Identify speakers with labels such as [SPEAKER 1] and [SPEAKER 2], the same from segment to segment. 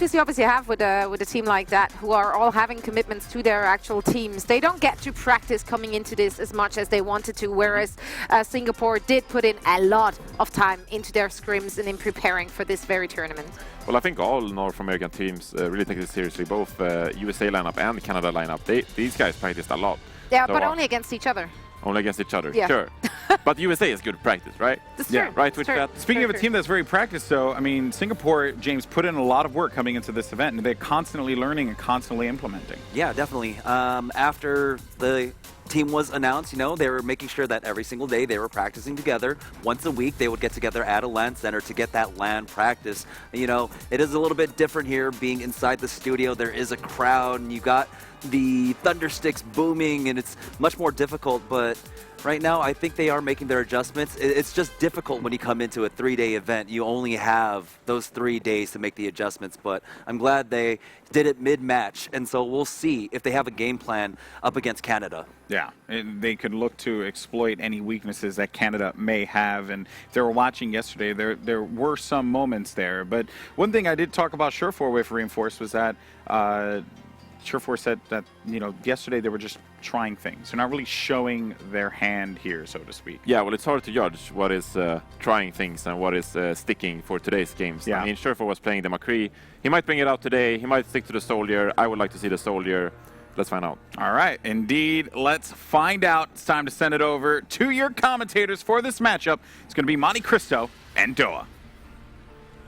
[SPEAKER 1] You obviously have with a team like that, who are all having commitments to their actual teams. They don't get to practice coming into this as much as they wanted to, whereas Singapore did put in a lot of time into their scrims and in preparing for this very tournament.
[SPEAKER 2] Well, I think all North American teams really take this seriously. Both USA lineup and Canada lineup. These guys practiced a lot.
[SPEAKER 1] Yeah, so but only against each other.
[SPEAKER 2] Only against each other,
[SPEAKER 1] yeah.
[SPEAKER 2] Sure. But USA is good practice, right?
[SPEAKER 1] That's
[SPEAKER 2] yeah,
[SPEAKER 1] true.
[SPEAKER 2] right.
[SPEAKER 3] Speaking of a team that's very practiced, though, I mean, Singapore, James, put in a lot of work coming into this event, and they're constantly learning and constantly implementing.
[SPEAKER 4] Yeah, definitely. After the team was announced, you know, they were making sure that every single day they were practicing together. Once a week, they would get together at a LAN center to get that LAN practice. You know, it is a little bit different here being inside the studio. There is a crowd, and you got the thundersticks booming, and it's much more difficult, but right now, I think they are making their adjustments. It's just difficult when you come into a 3-day event. You only have those 3 days to make the adjustments, but I'm glad they did it mid-match, and so we'll see if they have a game plan up against Canada.
[SPEAKER 3] Yeah, and they could look to exploit any weaknesses that Canada may have, and if they were watching yesterday, there were some moments there. But one thing I did talk about Surefour with Reinforce was that Surefour said that, you know, yesterday they were just trying things. They're not really showing their hand here, so to speak.
[SPEAKER 2] Yeah, well, it's hard to judge what is trying things and what is sticking for today's games.
[SPEAKER 3] Yeah.
[SPEAKER 2] I mean, Surefour was playing the McCree. He might bring it out today. He might stick to the Soldier. I would like to see the Soldier. Let's find out.
[SPEAKER 3] All right, indeed. Let's find out. It's time to send it over to your commentators for this matchup. It's going to be Monte Cristo and Doa.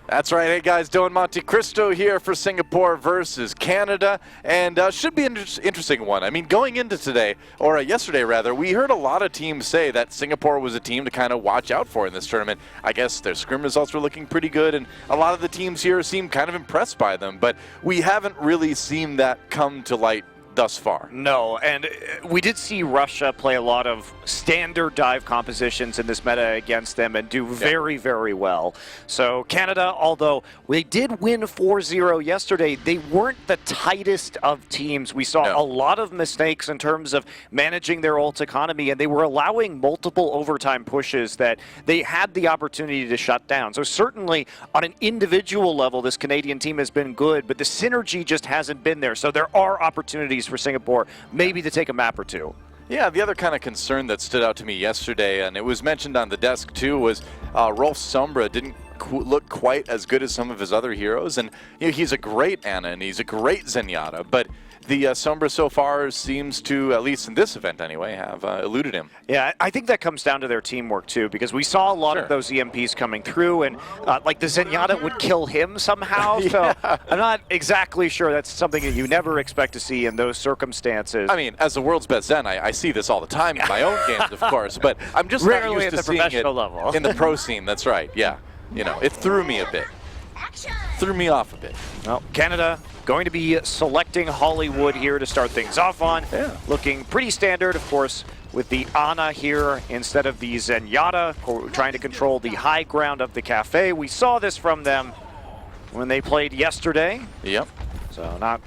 [SPEAKER 5] That's right. Hey, guys, Doa and Monte Cristo here for Singapore versus Canada, and should be an interesting one. I mean, going into today, or yesterday rather, we heard a lot of teams say that Singapore was a team to kind of watch out for in this tournament. I guess their scrim results were looking pretty good, and a lot of the teams here seem kind of impressed by them, but we haven't really seen that come to light thus far.
[SPEAKER 6] No, and we did see Russia play a lot of standard dive compositions in this meta against them and do very, very well. So Canada, although they did win 4-0 yesterday, they weren't the tightest of teams. We saw a lot of mistakes in terms of managing their ult economy, and they were allowing multiple overtime pushes that they had the opportunity to shut down. So certainly on an individual level, this Canadian team has been good, but the synergy just hasn't been there. So there are opportunities for Singapore, maybe to take a map or two.
[SPEAKER 5] Yeah, the other kind of concern that stood out to me yesterday, and it was mentioned on the desk too, was Rolf Sombra didn't look quite as good as some of his other heroes, and you know, he's a great Ana and he's a great Zenyatta, but the Sombra so far seems to, at least in this event anyway, have eluded him.
[SPEAKER 6] Yeah, I think that comes down to their teamwork too, because we saw a lot of those EMPs coming through, and like the Zenyatta would kill him somehow, so I'm not exactly sure that's something that you never expect to see in those circumstances.
[SPEAKER 5] I mean, as the world's best Zen, I see this all the time in my own games, of course, but I'm just not used to seeing it
[SPEAKER 6] level.
[SPEAKER 5] in the pro scene. That's right, yeah. You know, it threw me a bit. Threw me off a bit.
[SPEAKER 6] Well, Canada going to be selecting Hollywood here to start things off on. Yeah. Looking pretty standard, of course, with the Ana here instead of the Zenyatta, trying to control the high ground of the cafe. We saw this from them when they played yesterday.
[SPEAKER 5] Yep.
[SPEAKER 6] So not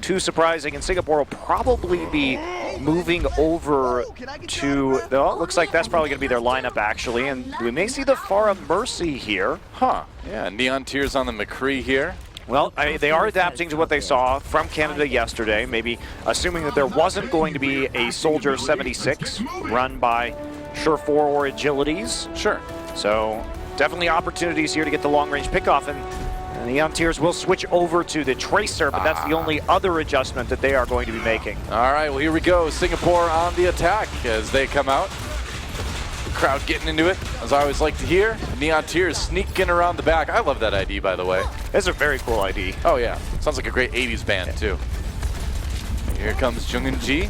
[SPEAKER 6] too surprising, and Singapore will probably be moving over to, well, looks like that's probably going to be their lineup actually, and we may see the Pharah Mercy here.
[SPEAKER 5] Huh, yeah, Neon Tears on the McCree here.
[SPEAKER 6] Well, they are adapting to what they saw from Canada yesterday, maybe assuming that there wasn't going to be a Soldier 76 run by Surefour or Agilities.
[SPEAKER 5] Sure.
[SPEAKER 6] So definitely opportunities here to get the long-range pickoff, and Neon Tears will switch over to the Tracer, but that's the only other adjustment that they are going to be making.
[SPEAKER 5] All right, well, here we go. Singapore on the attack as they come out. The crowd getting into it, as I always like to hear. Neon Tears sneaking around the back. I love that ID, by the way.
[SPEAKER 6] That's a very cool ID.
[SPEAKER 5] Oh, yeah. Sounds like a great 80s band, too. Here comes Jungin-ji.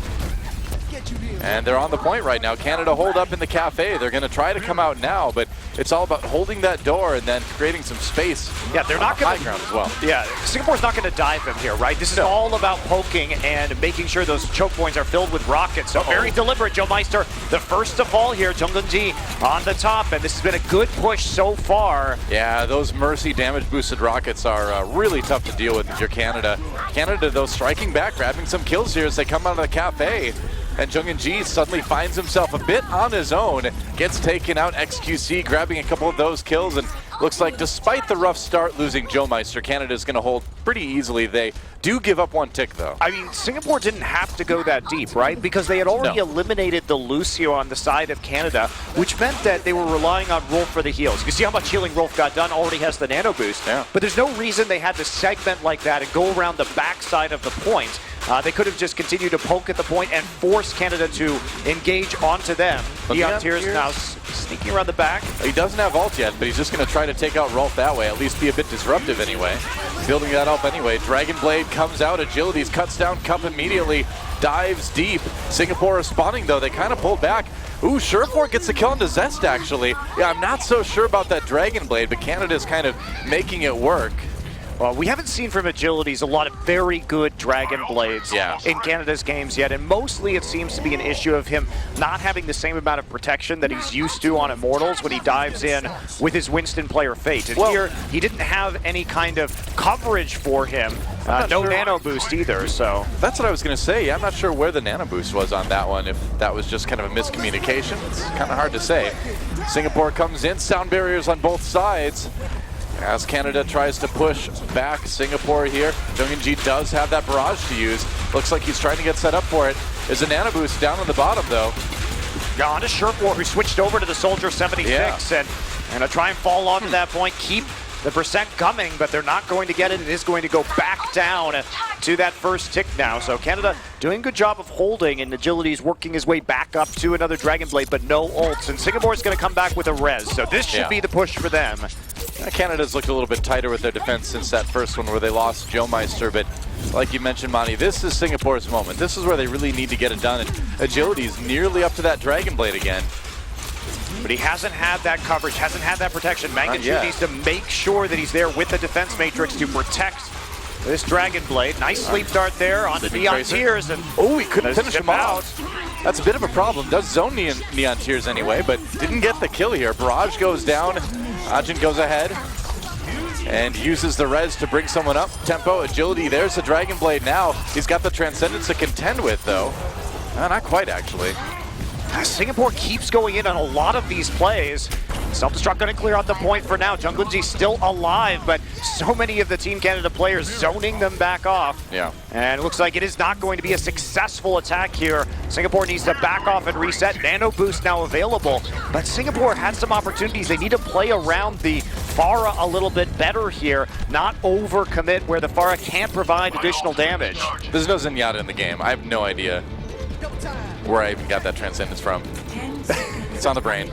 [SPEAKER 5] And they're on the point right now. Canada hold up in the cafe. They're going to try to come out now, but it's all about holding that door and then creating some space.
[SPEAKER 6] Yeah, they're not going
[SPEAKER 5] to high ground as well.
[SPEAKER 6] Yeah, Singapore's not going to dive them here, right? This is all about poking and making sure those choke points are filled with rockets. So very deliberate. Joe Meister, the first to fall here. Jungin-ji on the top, and this has been a good push so far.
[SPEAKER 5] Yeah, those Mercy damage boosted rockets are really tough to deal with if you're Canada. Canada, though, striking back, grabbing some kills here as they come out of the cafe. And Jungin-ji suddenly finds himself a bit on his own, gets taken out. XQC grabbing a couple of those kills, and looks like despite the rough start losing Joe Meister, Canada is going to hold pretty easily. They do give up one tick, though.
[SPEAKER 6] I mean, Singapore didn't have to go that deep, right? Because they had already eliminated the Lucio on the side of Canada, which meant that they were relying on Rolf for the heals. You see how much healing Rolf got done, already has the nano boost.
[SPEAKER 5] Yeah.
[SPEAKER 6] But there's no reason they had to segment like that and go around the backside of the point. They could have just continued to poke at the point and force Canada to engage onto them. Leon Tears now sneaking around the back.
[SPEAKER 5] He doesn't have ult yet, but he's just going to try to take out Rolf that way, at least be a bit disruptive anyway. Building that up anyway. Dragon Blade comes out, Agilities cuts down Cup immediately, dives deep. Singapore responding though, they kind of pulled back. Ooh, Surefour gets the kill into Zest actually. Yeah, I'm not so sure about that Dragon Blade, but Canada's kind of making it work.
[SPEAKER 6] Well, we haven't seen from Agilities a lot of very good Dragon Blades in Canada's games yet, and mostly it seems to be an issue of him not having the same amount of protection that he's used to on Immortals when he dives in with his Winston player Fate. And here, he didn't have any kind of coverage for him. No nano boost either, so.
[SPEAKER 5] That's what I was going to say. I'm not sure where the nano boost was on that one, if that was just kind of a miscommunication. It's kind of hard to say. Singapore comes in, sound barriers on both sides. As Canada tries to push back Singapore here, Jungin-Ji does have that barrage to use. Looks like he's trying to get set up for it. There's a nano boost down on the bottom though.
[SPEAKER 6] Yeah, on to Surefour, who switched over to the Soldier 76 and gonna try and fall onto that point, keep the percent coming, but they're not going to get it. It is going to go back down to that first tick now. So Canada doing a good job of holding, and Agility's working his way back up to another Dragon Blade, but no ults. And Singapore's going to come back with a res, so this should be the push for them.
[SPEAKER 5] Canada's looked a little bit tighter with their defense since that first one where they lost Joe Meister, but like you mentioned, Monty, this is Singapore's moment. This is where they really need to get it done, and Agility's nearly up to that Dragon Blade again.
[SPEAKER 6] But he hasn't had that coverage, hasn't had that protection. Magnitude needs to make sure that he's there with the defense matrix to protect this Dragon Blade. Nice sleep dart there on the Neon Tears. And
[SPEAKER 5] he couldn't finish him out. That's a bit of a problem. Does zone Neon Tears anyway, but didn't get the kill here. Barrage goes down. Ajin goes ahead and uses the res to bring someone up. Tempo, agility, there's the Dragon Blade now. He's got the Transcendence to contend with though. Not quite actually.
[SPEAKER 6] Singapore keeps going in on a lot of these plays. Self-destruct going to clear out the point for now. Junglinji's still alive, but so many of the Team Canada players zoning them back off.
[SPEAKER 5] Yeah.
[SPEAKER 6] And it looks like it is not going to be a successful attack here. Singapore needs to back off and reset. Nano boost now available, but Singapore had some opportunities. They need to play around the Pharah a little bit better here, not overcommit where the Pharah can't provide additional damage.
[SPEAKER 5] There's no Zenyatta in the game. I have no idea where I even got that Transcendence from. It's on the brain.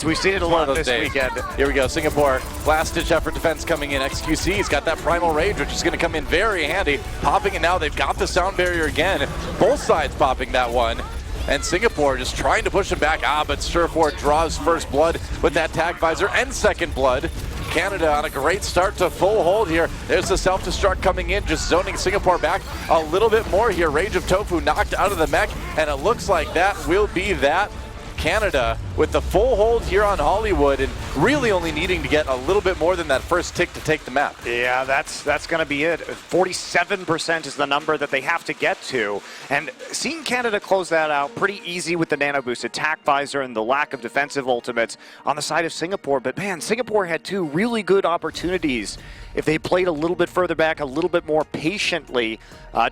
[SPEAKER 6] We've seen it a lot this weekend.
[SPEAKER 5] Here we go, Singapore. Last-ditch effort defense coming in. XQC's got that Primal Rage, which is going to come in very handy. Popping it now. They've got the sound barrier again. Both sides popping that one. And Singapore just trying to push him back. But Surefour draws first blood with that tag visor and second blood. Canada on a great start to full hold here. There's the self-destruct coming in, just zoning Singapore back a little bit more here. Rage of Tofu knocked out of the mech, and it looks like that will be that. Canada with the full hold here on Hollywood and really only needing to get a little bit more than that first tick to take the map.
[SPEAKER 6] Yeah, that's going to be it. 47% is the number that they have to get to. And seeing Canada close that out pretty easy with the nano boost, attack visor, and the lack of defensive ultimates on the side of Singapore. But man, Singapore had two really good opportunities if they played a little bit further back, a little bit more patiently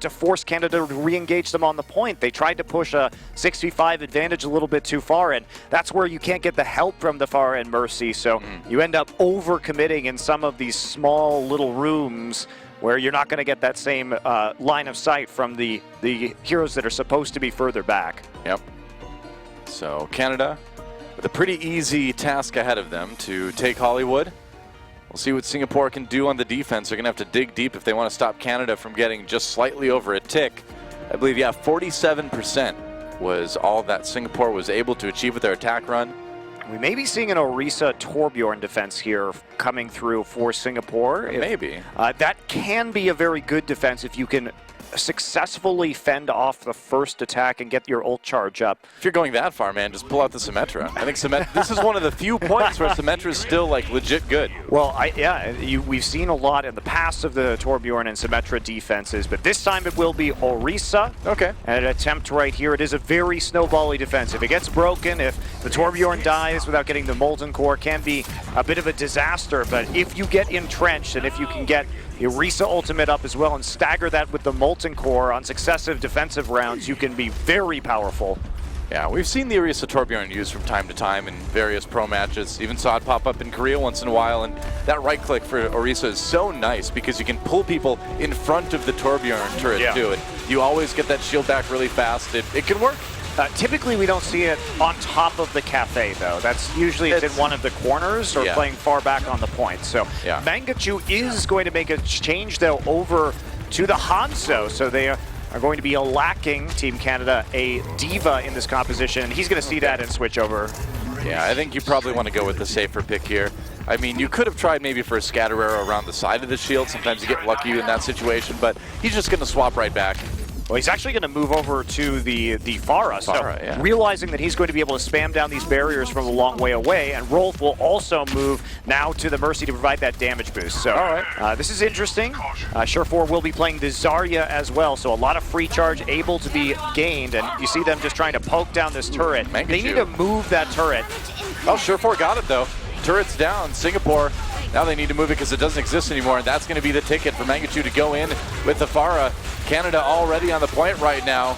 [SPEAKER 6] to force Canada to re-engage them on the point. They tried to push a 6v5 advantage a little bit too far, and that's where you can't get the help from the Pharah and Mercy, so you end up over-committing in some of these small little rooms where you're not going to get that same line of sight from the heroes that are supposed to be further back.
[SPEAKER 5] Yep. So Canada with a pretty easy task ahead of them to take Hollywood. We'll see what Singapore can do on the defense. They're going to have to dig deep if they want to stop Canada from getting just slightly over a tick. I believe, 47% was all that Singapore was able to achieve with their attack run.
[SPEAKER 6] We may be seeing an Orisa Torbjorn defense here coming through for Singapore.
[SPEAKER 5] Maybe.
[SPEAKER 6] That can be a very good defense if you can successfully fend off the first attack and get your ult charge up.
[SPEAKER 5] If you're going that far, man, just pull out the Symmetra. I think this is one of the few points where Symmetra is still like legit good.
[SPEAKER 6] Well, we've seen a lot in the past of the Torbjorn and Symmetra defenses, but this time it will be Orisa.
[SPEAKER 5] Okay.
[SPEAKER 6] And an attempt right here. It is a very snowbally defense. If it gets broken, if the Torbjorn dies without getting the Molten Core, can be a bit of a disaster. But if you get entrenched and if you can get the Orisa ultimate up as well and stagger that with the Molten Core on successive defensive rounds, you can be very powerful.
[SPEAKER 5] Yeah, we've seen the Orisa Torbjorn used from time to time in various pro matches. Even saw it pop up in Korea once in a while, and that right click for Orisa is so nice because you can pull people in front of the Torbjorn turret too. And you always get that shield back really fast. It can work.
[SPEAKER 6] Typically, we don't see it on top of the cafe, though. That's usually it's in one of the corners or playing far back on the point. So Mangachu is going to make a change, though, over to the Hanzo. So they are going to be lacking Team Canada a diva in this composition. He's going to see that and switch over.
[SPEAKER 5] Yeah, I think you probably want to go with the safer pick here. I mean, you could have tried maybe for a scatter arrow around the side of the shield. Sometimes you get lucky in that situation, but he's just going to swap right back.
[SPEAKER 6] Well, he's actually going to move over to the Pharah. So realizing that he's going to be able to spam down these barriers from a long way away, and Rolf will also move now to the Mercy to provide that damage boost. So this is interesting. Surefour will be playing the Zarya as well, so a lot of free charge able to be gained, and you see them just trying to poke down this turret.
[SPEAKER 5] Mangachu.
[SPEAKER 6] They need to move that turret.
[SPEAKER 5] Oh, Surefour got it though. Turret's down. Singapore. Now they need to move it because it doesn't exist anymore, and that's going to be the ticket for Mangachu to go in with the Pharah. Canada already on the point right now.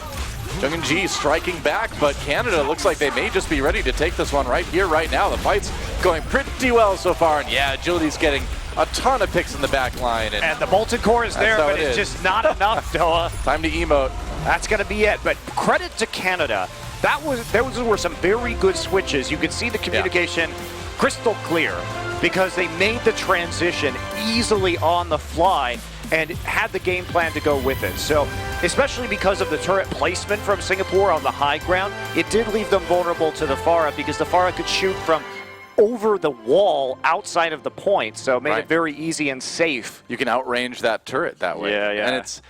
[SPEAKER 5] Jungin striking back, but Canada looks like they may just be ready to take this one right here, right now. The fight's going pretty well so far, and yeah, Agility's getting a ton of picks in the back line. And
[SPEAKER 6] the Molten Core is there, but it's just not enough, Doa.
[SPEAKER 5] Time to emote.
[SPEAKER 6] That's going to be it, but credit to Canada. Those were some very good switches. You could see the communication crystal clear because they made the transition easily on the fly and had the game plan to go with it. So, especially because of the turret placement from Singapore on the high ground, it did leave them vulnerable to the Pharah because the Pharah could shoot from over the wall outside of the point, so it made it very easy and safe.
[SPEAKER 5] You can outrange that turret that way.
[SPEAKER 6] Yeah.
[SPEAKER 5] And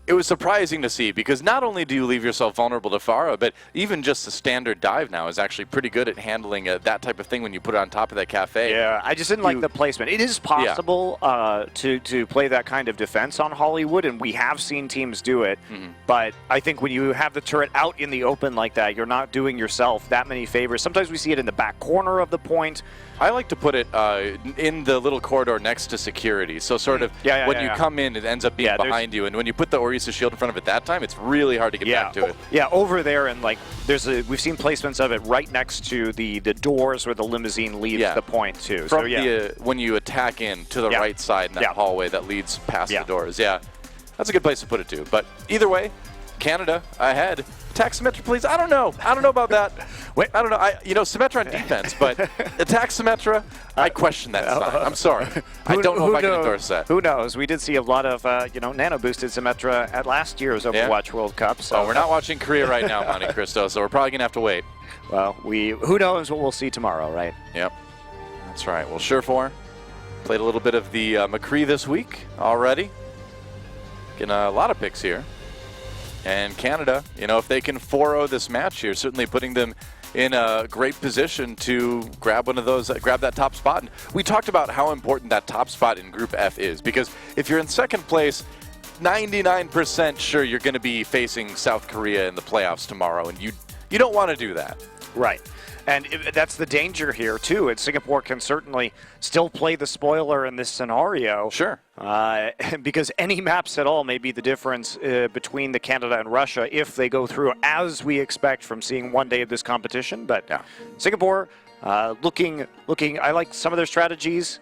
[SPEAKER 5] it was surprising to see because not only do you leave yourself vulnerable to Pharah, but even just the standard dive now is actually pretty good at handling that type of thing when you put it on top of that cafe.
[SPEAKER 6] Yeah, I just didn't like the placement. It is possible to play that kind of defense on Hollywood, and we have seen teams do it, but I think when you have the turret out in the open like that, you're not doing yourself that many favors. Sometimes we see it in the back corner of the point.
[SPEAKER 5] I like to put it in the little corridor next to security. So sort of when you come in, it ends up being behind you. And when you put the Orisa shield in front of it that time, it's really hard to get back to it.
[SPEAKER 6] Yeah, over there, and like we've seen placements of it right next to the doors where the limousine leaves the point too.
[SPEAKER 5] From when you attack in to the right side in that hallway that leads past the doors. Yeah, that's a good place to put it too. But either way, Canada ahead. Attack Symmetra, please. I don't know about that.
[SPEAKER 6] Wait.
[SPEAKER 5] I don't know. Symmetra on defense, but attack Symmetra, I question that sign. I'm sorry. I don't know if I can endorse that.
[SPEAKER 6] Who knows? We did see a lot of nano-boosted Symmetra at last year's Overwatch World Cup. So
[SPEAKER 5] we're not watching Korea right now, Monte Cristo, so we're probably going to have to wait.
[SPEAKER 6] Well, who knows what we'll see tomorrow, right?
[SPEAKER 5] Yep. That's right. Well, Surefour played a little bit of the McCree this week already. Getting a lot of picks here. And Canada, if they can 4-0 this match here, certainly putting them in a great position to grab one of those, grab that top spot. And we talked about how important that top spot in Group F is, because if you're in second place, 99% sure you're going to be facing South Korea in the playoffs tomorrow, and you don't want to do that.
[SPEAKER 6] Right. And that's the danger here, too. And Singapore can certainly still play the spoiler in this scenario.
[SPEAKER 5] Sure.
[SPEAKER 6] Because any maps at all may be the difference between the Canada and Russia if they go through as we expect from seeing one day of this competition. But Singapore looking, I like some of their strategies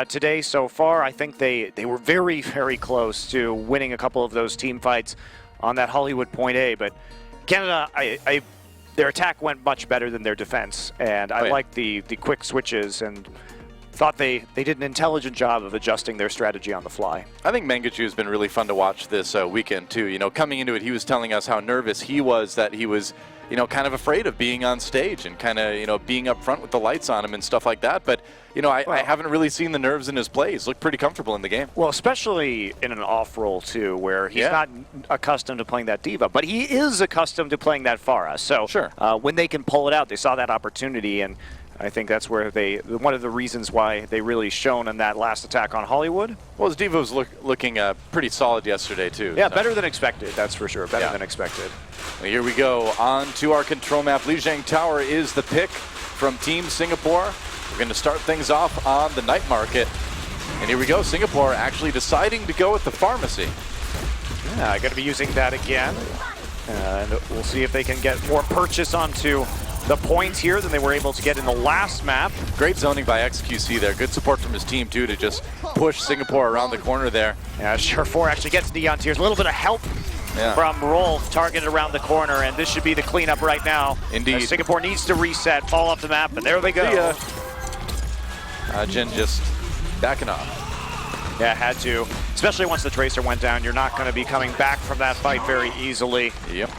[SPEAKER 6] today so far. I think they were very, very close to winning a couple of those team fights on that Hollywood point A. But Canada, their attack went much better than their defense, and I like the quick switches, and thought they did an intelligent job of adjusting their strategy on the fly.
[SPEAKER 5] I think Mangachu has been really fun to watch this weekend too. You know, coming into it, he was telling us how nervous he was, that he was, you know, kind of afraid of being on stage and kind of, you know, being up front with the lights on him and stuff like that. But, you know, I haven't really seen the nerves in his play. He's looked pretty comfortable in the game.
[SPEAKER 6] Well, especially in an off role too, where he's not accustomed to playing that diva, but he is accustomed to playing that Pharah. So
[SPEAKER 5] sure.
[SPEAKER 6] When they can pull it out, they saw that opportunity, and I think that's where one of the reasons why they really shone in that last attack on Hollywood.
[SPEAKER 5] Well, his diva was looking pretty solid yesterday too.
[SPEAKER 6] Yeah,
[SPEAKER 5] so.
[SPEAKER 6] Better than expected, that's for sure. Better than expected.
[SPEAKER 5] Well, here we go on to our control map. Lijiang Tower is the pick from Team Singapore. We're going to start things off on the night market. And here we go, Singapore actually deciding to go with the pharmacy.
[SPEAKER 6] Yeah, going to be using that again. And we'll see if they can get more purchase onto the points here than they were able to get in the last map.
[SPEAKER 5] Great zoning by XQC there. Good support from his team too to just push Singapore around the corner there.
[SPEAKER 6] Yeah, Sure4 actually gets Neon Tears. A little bit of help from Rolf, targeted around the corner, and this should be the cleanup right now.
[SPEAKER 5] Indeed.
[SPEAKER 6] Singapore needs to reset, fall off the map, and there they go.
[SPEAKER 5] Jin just backing up.
[SPEAKER 6] Yeah, had to. Especially once the Tracer went down, you're not going to be coming back from that fight very easily.
[SPEAKER 5] Yep.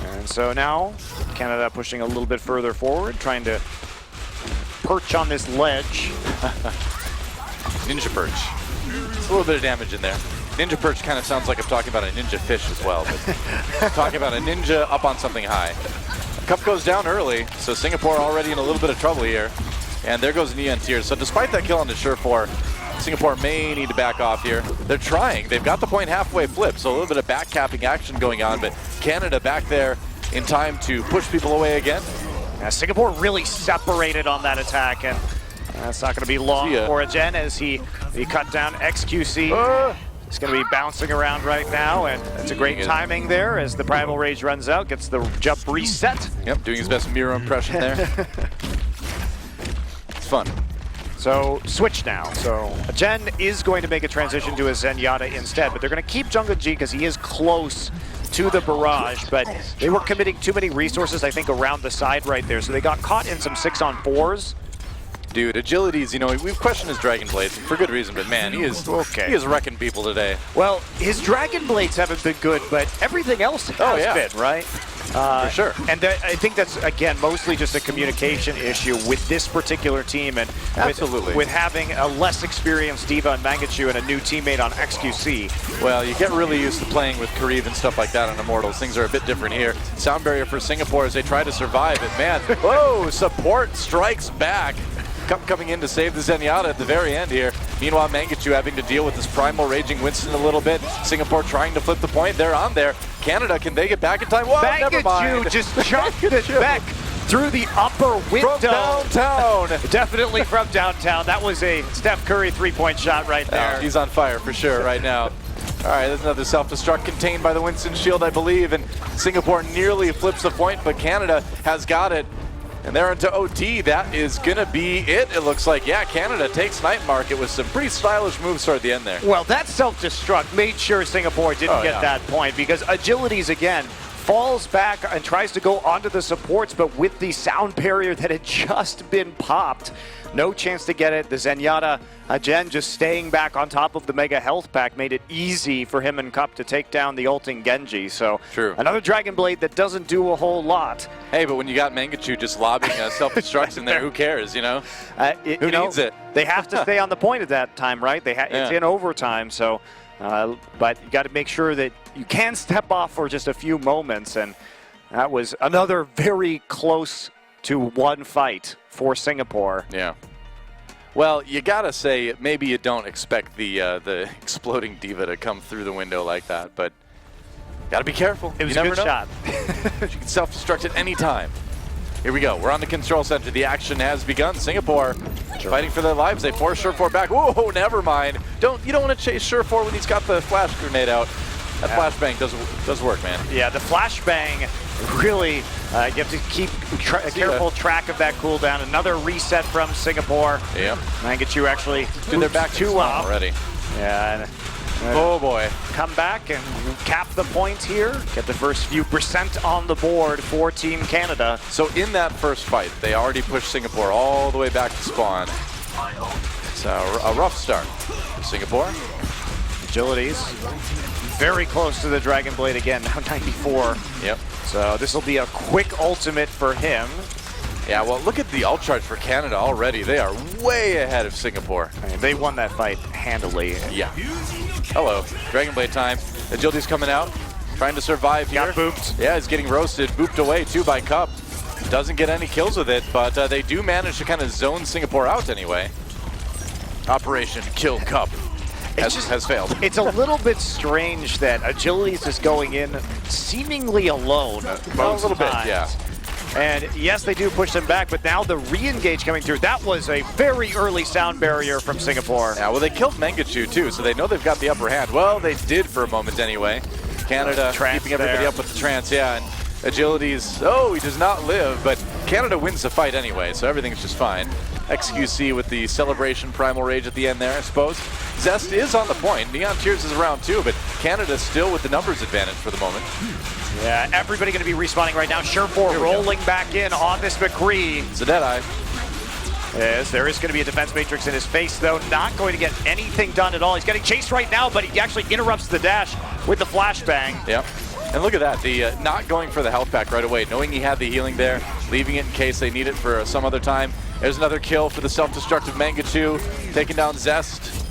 [SPEAKER 6] And so now, Canada pushing a little bit further forward, trying to perch on this ledge.
[SPEAKER 5] Ninja perch. It's a little bit of damage in there. Ninja perch kind of sounds like I'm talking about a ninja fish as well, but I'm talking about a ninja up on something high. Cup goes down early, so Singapore already in a little bit of trouble here. And there goes Neon Tears. So despite that kill on the Sure4, Singapore may need to back off here. They're trying. They've got the point halfway flip, so a little bit of back capping action going on, but Canada back there in time to push people away again.
[SPEAKER 6] Yeah, Singapore really separated on that attack, and that's not going to be long for Agen as he cut down XQC. He's going to be bouncing around right now, and it's a great timing there as the Primal Rage runs out, gets the jump reset.
[SPEAKER 5] Yep, doing his best Miro impression there. It's fun.
[SPEAKER 6] So, switch now. So, Agen is going to make a transition to a Zenyatta instead, but they're going to keep Jungle G because he is close to the barrage, but they were committing too many resources, I think, around the side right there, so they got caught in some 6-on-4s.
[SPEAKER 5] Dude, Agility's, you know, we've questioned his Dragon Blades for good reason, but man, he is wrecking people today.
[SPEAKER 6] Well, his Dragon Blades haven't been good, but everything else has been, right?
[SPEAKER 5] For sure.
[SPEAKER 6] And I think that's, again, mostly just a communication issue with this particular team, and with having a less experienced Diva and Mangachu and a new teammate on XQC.
[SPEAKER 5] Well, you get really used to playing with Kareev and stuff like that on Immortals. Things are a bit different here. Sound barrier for Singapore as they try to survive it. Man, whoa, support strikes back. Cup coming in to save the Zenyatta at the very end here. Meanwhile, Mangachu having to deal with this Primal Raging Winston a little bit. Singapore trying to flip the point. They're on there. Canada, can they get back in time? Whoa, never mind.
[SPEAKER 6] Mangachu just chucked it back through the upper window.
[SPEAKER 5] From downtown.
[SPEAKER 6] Definitely from downtown. That was a Steph Curry three-point shot right there.
[SPEAKER 5] He's on fire for sure right now. All right, there's another self-destruct contained by the Winston shield, I believe, and Singapore nearly flips the point, but Canada has got it. And they're into OT. That is going to be it looks like. Yeah, Canada takes night market with some pretty stylish moves toward the end there.
[SPEAKER 6] Well, that self-destruct made sure Singapore didn't get that point, because Agilities, again, falls back and tries to go onto the supports, but with the sound barrier that had just been popped, no chance to get it. The Zenyatta, Agen just staying back on top of the Mega Health Pack made it easy for him and Cup to take down the ulting Genji. So another Dragon Blade that doesn't do a whole lot.
[SPEAKER 5] Hey, but when you got Mangachu just lobbing self-destructs in there, who cares, you know? Who needs it?
[SPEAKER 6] They have to stay on the point at that time, right? It's in overtime, so... but you got to make sure that you can step off for just a few moments, and that was another very close to one fight for Singapore.
[SPEAKER 5] Yeah. Well, you gotta say maybe you don't expect the exploding Diva to come through the window like that, but gotta be careful.
[SPEAKER 6] It was a good shot.
[SPEAKER 5] You can self-destruct at any time. Here we go. We're on the control center. The action has begun. Singapore fighting for their lives. They force Sure4 back. Whoa, never mind. You don't want to chase Sure4 when he's got the flash grenade out. That flashbang does work, man.
[SPEAKER 6] Yeah, the flashbang really, you have to keep a careful track of that cooldown. Another reset from Singapore.
[SPEAKER 5] Yep.
[SPEAKER 6] Mangachu actually
[SPEAKER 5] they're back to up already.
[SPEAKER 6] Yeah.
[SPEAKER 5] Oh boy.
[SPEAKER 6] Come back and cap the points here. Get the first few percent on the board for Team Canada.
[SPEAKER 5] So in that first fight, they already pushed Singapore all the way back to spawn. It's a rough start for Singapore.
[SPEAKER 6] Agilities very close to the Dragon Blade again, now 94.
[SPEAKER 5] Yep.
[SPEAKER 6] So this will be a quick ultimate for him.
[SPEAKER 5] Yeah, well, look at the ult charge for Canada already. They are way ahead of Singapore.
[SPEAKER 6] I mean, they won that fight handily.
[SPEAKER 5] Yeah. Hello. Dragon Blade time. Agility's coming out, trying to survive here.
[SPEAKER 6] Got booped.
[SPEAKER 5] Yeah, he's getting roasted. Booped away, too, by Cup. Doesn't get any kills with it, but they do manage to kind of zone Singapore out anyway. Operation Kill Cup has failed.
[SPEAKER 6] It's a little bit strange that Agilities is going in seemingly alone most
[SPEAKER 5] a little bit,
[SPEAKER 6] times.
[SPEAKER 5] yeah.
[SPEAKER 6] And yes, they do push them back, but now the re-engage coming through, that was a very early sound barrier from Singapore.
[SPEAKER 5] Yeah, well, they killed Mangachu, too, so they know they've got the upper hand. Well, they did for a moment anyway. Canada keeping everybody up with the trance, yeah, and Agilities, oh, he does not live, but Canada wins the fight anyway, so everything's just fine. XQC with the celebration Primal Rage at the end there, I suppose. Zest is on the point. Neon Tears is around too, but Canada still with the numbers advantage for the moment.
[SPEAKER 6] Yeah, everybody going to be respawning right now. Sure4 rolling back in on this McCree.
[SPEAKER 5] It's a Deadeye.
[SPEAKER 6] Yes, there is going to be a defense matrix in his face, though. Not going to get anything done at all. He's getting chased right now, but he actually interrupts the dash with the flashbang.
[SPEAKER 5] Yep. And look at that, the not going for the health pack right away, knowing he had the healing there, leaving it in case they need it for some other time. There's another kill for the self-destructive Mangachu, taking down Zest.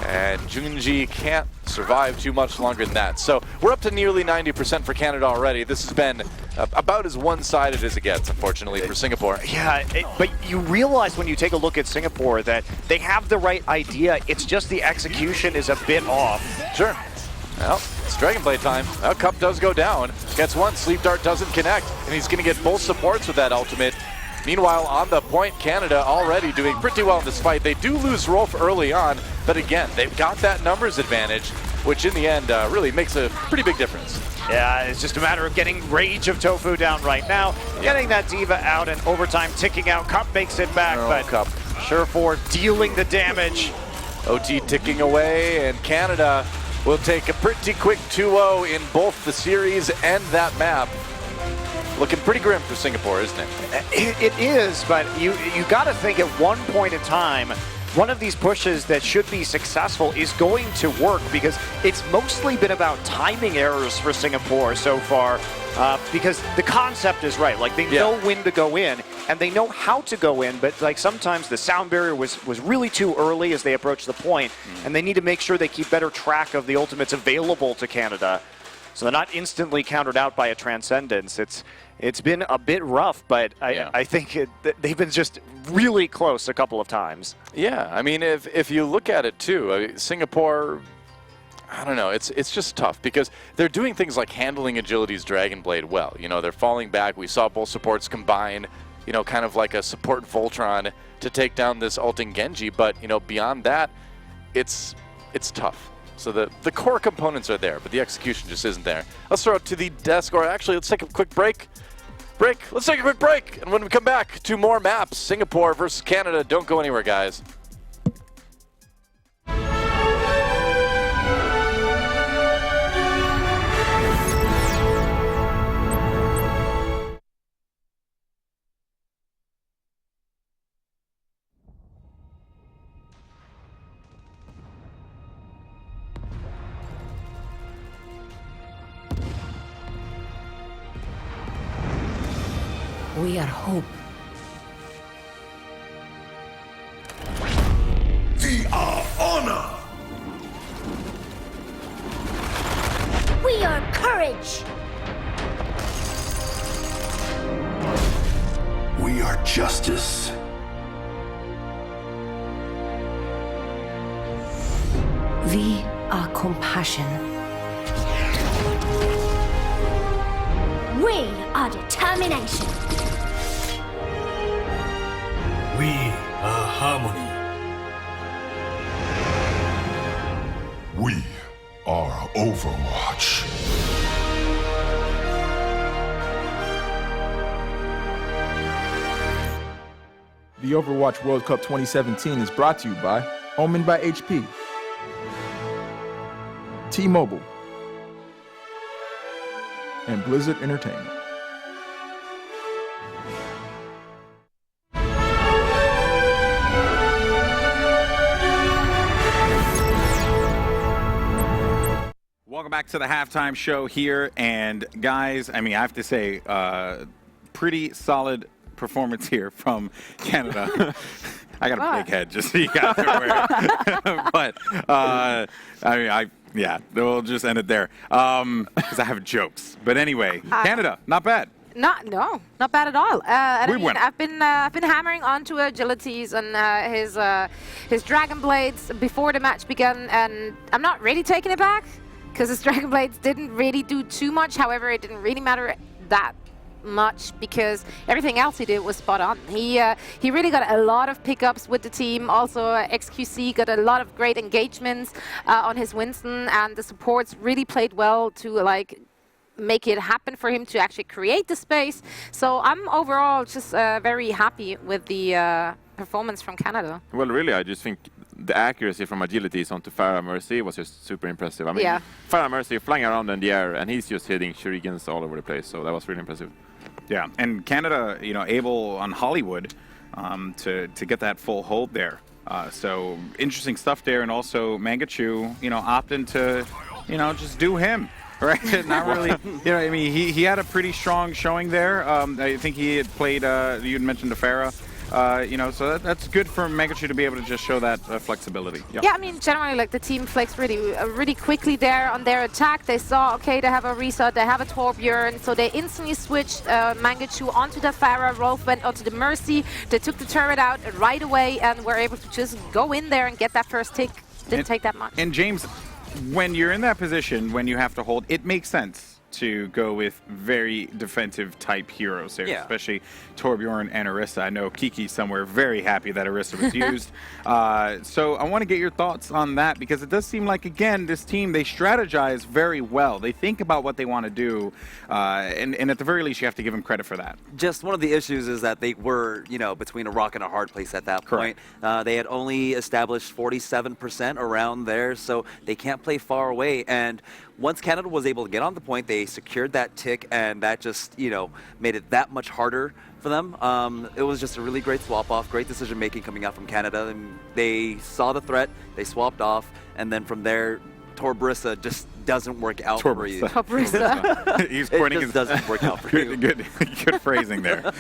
[SPEAKER 5] And Junji can't survive too much longer than that. So we're up to nearly 90% for Canada already. This has been about as one-sided as it gets, unfortunately, for Singapore.
[SPEAKER 6] Yeah, but you realize when you take a look at Singapore that they have the right idea. It's just the execution is a bit off.
[SPEAKER 5] Sure. Well, it's Dragon Blade time. Well, Cup does go down. Gets one, Sleep Dart doesn't connect, and he's going to get both supports with that ultimate. Meanwhile, on the point, Canada already doing pretty well in this fight. They do lose Rolf early on, but again, they've got that numbers advantage, which in the end really makes a pretty big difference.
[SPEAKER 6] Yeah, it's just a matter of getting Rage of Tofu down right now, getting that Diva out, and overtime ticking out. Cup makes it back, but
[SPEAKER 5] Cup.
[SPEAKER 6] Sure4 dealing the damage.
[SPEAKER 5] OT ticking away, and Canada will take a pretty quick 2-0 in both the series and that map. Looking pretty grim for Singapore, isn't it?
[SPEAKER 6] It is, but you got to think at one point in time, one of these pushes that should be successful is going to work, because it's mostly been about timing errors for Singapore so far, because the concept is right. Like, they know when to go in, and they know how to go in, but like sometimes the sound barrier was really too early as they approach the point, and they need to make sure they keep better track of the ultimates available to Canada, so they're not instantly countered out by a Transcendence. It's been a bit rough, but I think they've been just really close a couple of times.
[SPEAKER 5] Yeah, I mean, if you look at it too, I mean, Singapore, I don't know, it's just tough because they're doing things like handling Agility's Dragon Blade well. You know, they're falling back. We saw both supports combine, you know, kind of like a support Voltron to take down this ulting Genji, but, you know, beyond that, it's tough. So the core components are there, but the execution just isn't there. Let's throw it to the desk, or actually, let's take a quick break. Let's take a quick break, and when we come back, 2 more maps, Singapore versus Canada. Don't go anywhere, guys.
[SPEAKER 7] We are hope.
[SPEAKER 8] We are honor.
[SPEAKER 9] We are courage.
[SPEAKER 8] We are justice.
[SPEAKER 7] We are compassion.
[SPEAKER 9] We are determination.
[SPEAKER 8] We are harmony. We are Overwatch.
[SPEAKER 10] The Overwatch World Cup 2017 is brought to you by Omen by HP, T-Mobile, and Blizzard Entertainment.
[SPEAKER 3] Welcome back to the halftime show here. And guys, I mean, I have to say, pretty solid performance here from Canada. I got a big head, just so you guys are aware. But, I mean, yeah, we'll just end it there because I have jokes. But anyway, Canada, not bad.
[SPEAKER 1] Not bad at all. And
[SPEAKER 3] We
[SPEAKER 1] I mean,
[SPEAKER 3] win.
[SPEAKER 1] I've been hammering onto agilities and his Dragon Blades before the match began, and I'm not really taking it back because his Dragon Blades didn't really do too much. However, it didn't really matter that much because everything else he did was spot on. He really got a lot of pickups with the team. Also, XQC got a lot of great engagements on his Winston, and the supports really played well to like make it happen for him to actually create the space. So I'm overall just very happy with the performance from Canada.
[SPEAKER 2] Well, really, I just think the accuracy from agilities onto Farah Mercy was just super impressive. I mean, Farah Mercy flying around in the air, and he's just hitting shurikens all over the place. So that was really impressive.
[SPEAKER 3] Yeah, and Canada, you know, able on Hollywood to get that full hold there. So interesting stuff there, and also Mangachu, you know, opting to, you know, just do him. Right, not really. You know, I mean, he had a pretty strong showing there. I think he had played. You had mentioned the Farah. You know, so that's good for Mangachu to be able to just show that flexibility. Yep.
[SPEAKER 1] Yeah, I mean, generally, like the team flexed really quickly there on their attack. They saw, okay, they have a reset, they have a Torbjorn, so they instantly switched Mangachu onto the Farah. Rolf went onto the Mercy. They took the turret out right away and were able to just go in there and get that first tick. Didn't take that much.
[SPEAKER 3] And James, when you're in that position, when you have to hold, it makes sense to go with very defensive type heroes there, especially Torbjorn and Orisa. I know Kiki's somewhere very happy that Orisa was used. So I want to get your thoughts on that, because it does seem like, again, this team, they strategize very well. They think about what they want to do, and at the very least, you have to give them credit for that.
[SPEAKER 4] Just one of the issues is that they were, you know, between a rock and a hard place at that point. They had only established 47% around there, so they can't play far away. And once Canada was able to get on the point, they secured that tick, and that just, you know, made it that much harder for them. It was just a really great swap-off, great decision-making coming out from Canada. And they saw the threat, they swapped off, and then from there, Torbrissa just doesn't work out for you.
[SPEAKER 1] Torbrissa.
[SPEAKER 3] He's pointing
[SPEAKER 4] it just doesn't work out for you.
[SPEAKER 3] Good phrasing there.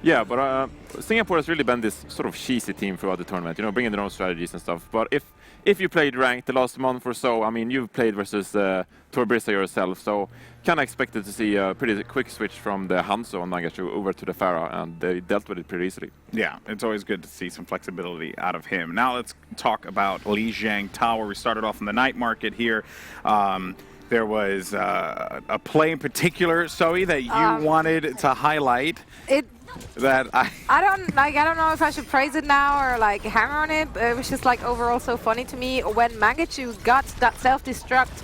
[SPEAKER 2] Yeah, but Singapore has really been this sort of cheesy team throughout the tournament, you know, bringing their own strategies and stuff. But if you played ranked the last month or so, I mean, you've played versus Torbrissa yourself, so kind of expected to see a pretty quick switch from the Hanzo on Mangachu over to the Farah, and they dealt with it pretty easily.
[SPEAKER 3] Yeah, it's always good to see some flexibility out of him. Now let's talk about Lijiang Tower. We started off in the night market here. There was a play in particular, Zoe, that you wanted to highlight.
[SPEAKER 1] I don't know if I should praise it now or like hammer on it. It was just like overall so funny to me when Mangachu got that self-destruct.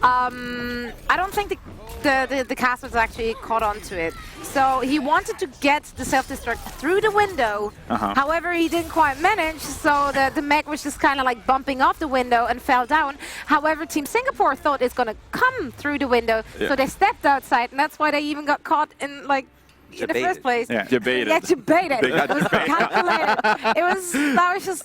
[SPEAKER 1] I don't think the casters actually caught on to it. So he wanted to get the self-destruct through the window. However, he didn't quite manage, so the mech was just kind of like bumping off the window and fell down. However, Team Singapore thought it's going to come through the window, so they stepped outside, and that's why they even got caught in like in the first place.
[SPEAKER 2] Debated.
[SPEAKER 1] Yeah, debated.
[SPEAKER 2] They got
[SPEAKER 1] It was
[SPEAKER 2] debated.
[SPEAKER 1] calculated.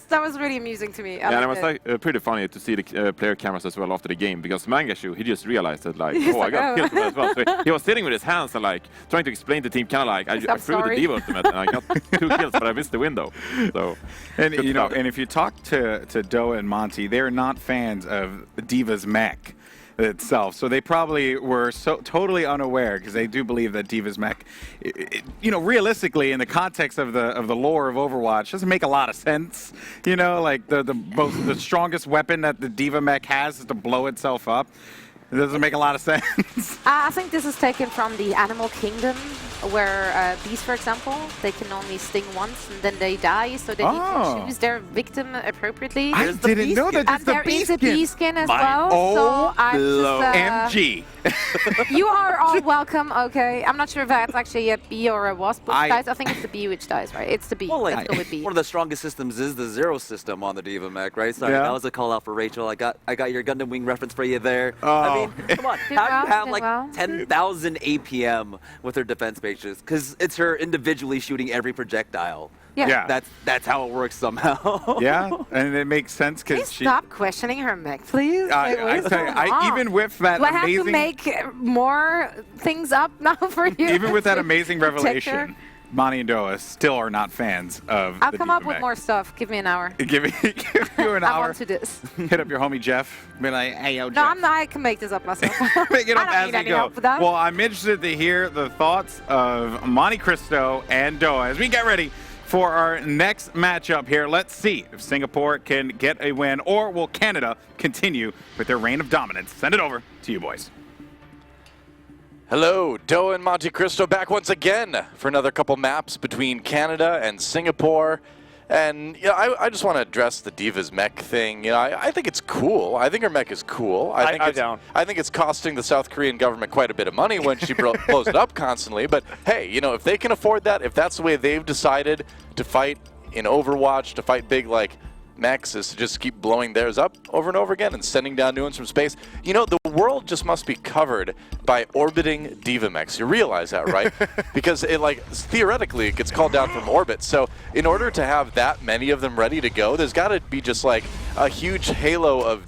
[SPEAKER 1] That was really amusing to me.
[SPEAKER 2] Yeah, and it was like pretty funny to see the player cameras as well after the game, because Mangachu, he just realized that like, I got killed as well. So he was sitting with his hands and like trying to explain to the team, kind of like, I threw the Diva ultimate and I got 2 kills, but I missed the window. So,
[SPEAKER 3] and you know, and if you talk to Doa and Monty, they're not fans of Diva's mech itself, so they probably were so totally unaware, because they do believe that Diva's mech, you know, realistically in the context of the lore of Overwatch, doesn't make a lot of sense. You know, like the strongest weapon that the Diva mech has is to blow itself up. It doesn't make a lot of sense.
[SPEAKER 1] I think this is taken from the Animal Kingdom, where bees, for example, they can only sting once and then they die, so they need to choose their victim appropriately.
[SPEAKER 3] I didn't know that.
[SPEAKER 1] And there is a bee skin as well.
[SPEAKER 3] Oh,
[SPEAKER 1] so I'm just,
[SPEAKER 3] MG.
[SPEAKER 1] You are all welcome. Okay, I'm not sure if that's actually a bee or a wasp which dies. I think it's the bee which dies, right? It's the bee.
[SPEAKER 4] Well,
[SPEAKER 1] Let's go with bee.
[SPEAKER 4] One of the strongest systems is the Zero system on the Diva mech, right? Sorry, that was a call out for Rachel. I got your Gundam Wing reference for you there. I mean, come on, how do you have like 10,000 APM with her defense base? gracious, because it's her individually shooting every projectile.
[SPEAKER 1] Yeah.
[SPEAKER 4] That's how it works somehow.
[SPEAKER 3] Yeah, and it makes sense
[SPEAKER 1] Can you
[SPEAKER 3] because she.
[SPEAKER 1] stop questioning her mech, please?
[SPEAKER 3] I tell you, even with that
[SPEAKER 1] Do I have to
[SPEAKER 3] amazing,
[SPEAKER 1] make more things up now for you?
[SPEAKER 3] even with that amazing
[SPEAKER 1] Protect her?
[SPEAKER 3] revelation, Monty and Doa still are not fans of.
[SPEAKER 1] I'll
[SPEAKER 3] the
[SPEAKER 1] come up
[SPEAKER 3] Diva
[SPEAKER 1] with
[SPEAKER 3] mech.
[SPEAKER 1] more stuff. Give me an hour.
[SPEAKER 3] Give you an
[SPEAKER 1] I
[SPEAKER 3] hour.
[SPEAKER 1] want to do this.
[SPEAKER 3] Hit up your homie Jeff. Be like, hey yo, Jeff.
[SPEAKER 1] No, I'm not. I can make this up myself.
[SPEAKER 3] Pick it up
[SPEAKER 1] I don't
[SPEAKER 3] as
[SPEAKER 1] need
[SPEAKER 3] we
[SPEAKER 1] any
[SPEAKER 3] go.
[SPEAKER 1] help with that.
[SPEAKER 3] Well, I'm interested to hear the thoughts of Monte Cristo and Doa as we get ready for our next matchup here. Let's see if Singapore can get a win, or will Canada continue with their reign of dominance. Send it over to you boys.
[SPEAKER 5] Hello, Doa and Monte Cristo back once again for another couple maps between Canada and Singapore. And you know, I just want to address the Divas mech thing. You know, I think it's cool. I think her mech is cool. I think it's costing the South Korean government quite a bit of money when she blows it up constantly. But hey, you know, if they can afford that, if that's the way they've decided to fight in Overwatch, to fight big like mechs, is to just keep blowing theirs up over and over again and sending down new ones from space. You know, the world just must be covered by orbiting diva mechs. You realize that, right? Because it, like, theoretically, it gets called down from orbit. So in order to have that many of them ready to go, there's got to be just like a huge halo of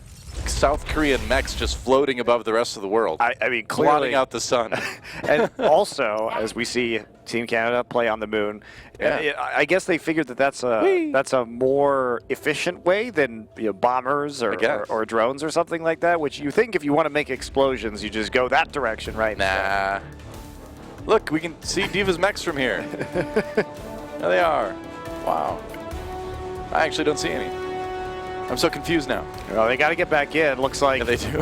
[SPEAKER 5] South Korean mechs just floating above the rest of the world.
[SPEAKER 6] I mean,
[SPEAKER 5] blotting
[SPEAKER 6] clearly
[SPEAKER 5] out the sun.
[SPEAKER 6] And also, as we see Team Canada play on the moon, I guess they figured that that's a more efficient way than bombers or drones or something like that. Which you think if you want to make explosions, you just go that direction, right?
[SPEAKER 5] Nah. Look, we can see Diva's mechs from here. There they are. Wow. I actually don't see any. I'm so confused now.
[SPEAKER 6] Well, they got to get back in. Looks like
[SPEAKER 5] they do.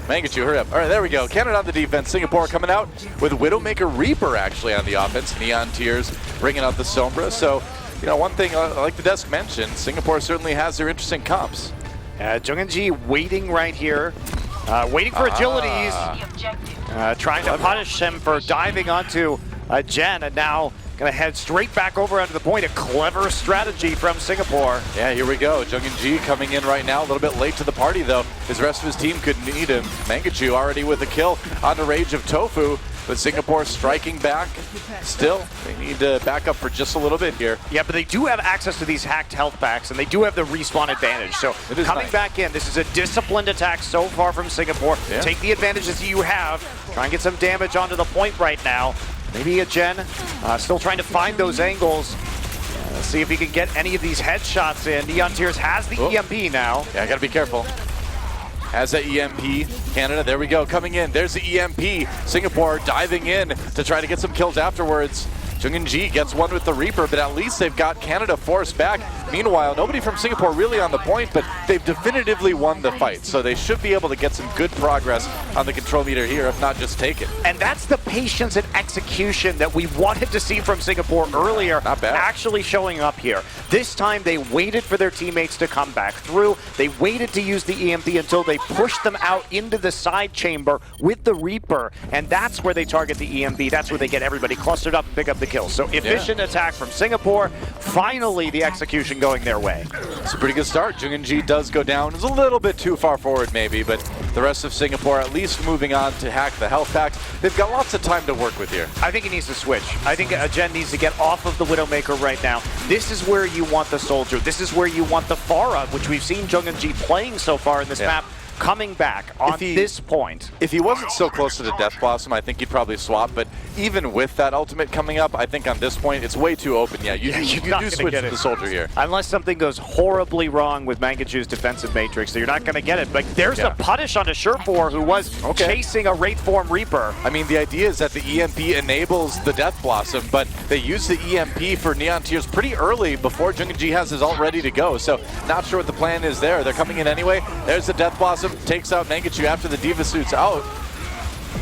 [SPEAKER 5] Mangachu, hurry up. All right, there we go. Canada on the defense. Singapore coming out with Widowmaker Reaper actually on the offense. Neon Tears bringing out the Sombra. So, you know, one thing like the desk mentioned, Singapore certainly has their interesting comps.
[SPEAKER 6] Jung-in-Ji waiting right here, waiting for agilities, trying to punish him for diving onto Jen, and now going to head straight back over onto the point. A clever strategy from Singapore.
[SPEAKER 5] Yeah, here we go. Jung-in-Ji coming in right now. A little bit late to the party, though. His rest of his team could need him. Mangachu already with a kill on the Rage of Tofu. But Singapore striking back. Still, they need to back up for just a little bit here.
[SPEAKER 6] Yeah, but they do have access to these hacked health packs, and they do have the respawn advantage. So coming back in, this is a disciplined attack so far from Singapore.
[SPEAKER 5] Yeah.
[SPEAKER 6] Take the advantages you have. Try and get some damage onto the point right now. Maybe a Jen still trying to find those angles. Let's see if he can get any of these headshots in. Neon Tears has the EMP now.
[SPEAKER 5] Yeah, gotta be careful. Has that EMP. Canada, there we go, coming in. There's the EMP. Singapore diving in to try to get some kills afterwards. Jung-in-Ji gets one with the Reaper, but at least they've got Canada forced back. Meanwhile, nobody from Singapore really on the point, but they've definitively won the fight. So they should be able to get some good progress on the control meter here, if not just take it.
[SPEAKER 6] And that's the patience and execution that we wanted to see from Singapore earlier.
[SPEAKER 5] Not bad.
[SPEAKER 6] Actually showing up here. This time they waited for their teammates to come back through. They waited to use the EMP until they pushed them out into the side chamber with the Reaper. And that's where they target the EMP. That's where they get everybody clustered up and pick up the kills. So efficient attack from Singapore. Finally the execution going their way.
[SPEAKER 5] It's a pretty good start. Jung-in-Ji does go down. It's a little bit too far forward maybe, but the rest of Singapore at least moving on to hack the health packs. They've got lots of time to work with here.
[SPEAKER 6] I think he needs to switch. I think Jen needs to get off of the Widowmaker right now. This is where you want the Soldier. This is where you want the Pharah, which we've seen Jung-in-Ji playing so far in this map, coming back on this point.
[SPEAKER 5] If he wasn't so close to the Death Blossom, I think he'd probably swap, but even with that ultimate coming up, I think on this point, it's way too open. Yeah, you do switch to the Soldier here.
[SPEAKER 6] Unless something goes horribly wrong with Mangachu's defensive matrix, so you're not going to get it. But there's a punish onto Surefour, who was chasing a Wraith Form Reaper.
[SPEAKER 5] I mean, the idea is that the EMP enables the Death Blossom, but they use the EMP for Neon Tears pretty early before Jung-in-Ji has his ult ready to go, so not sure what the plan is there. They're coming in anyway. There's the Death Blossom. Takes out Mangachu after the Diva Suit's out.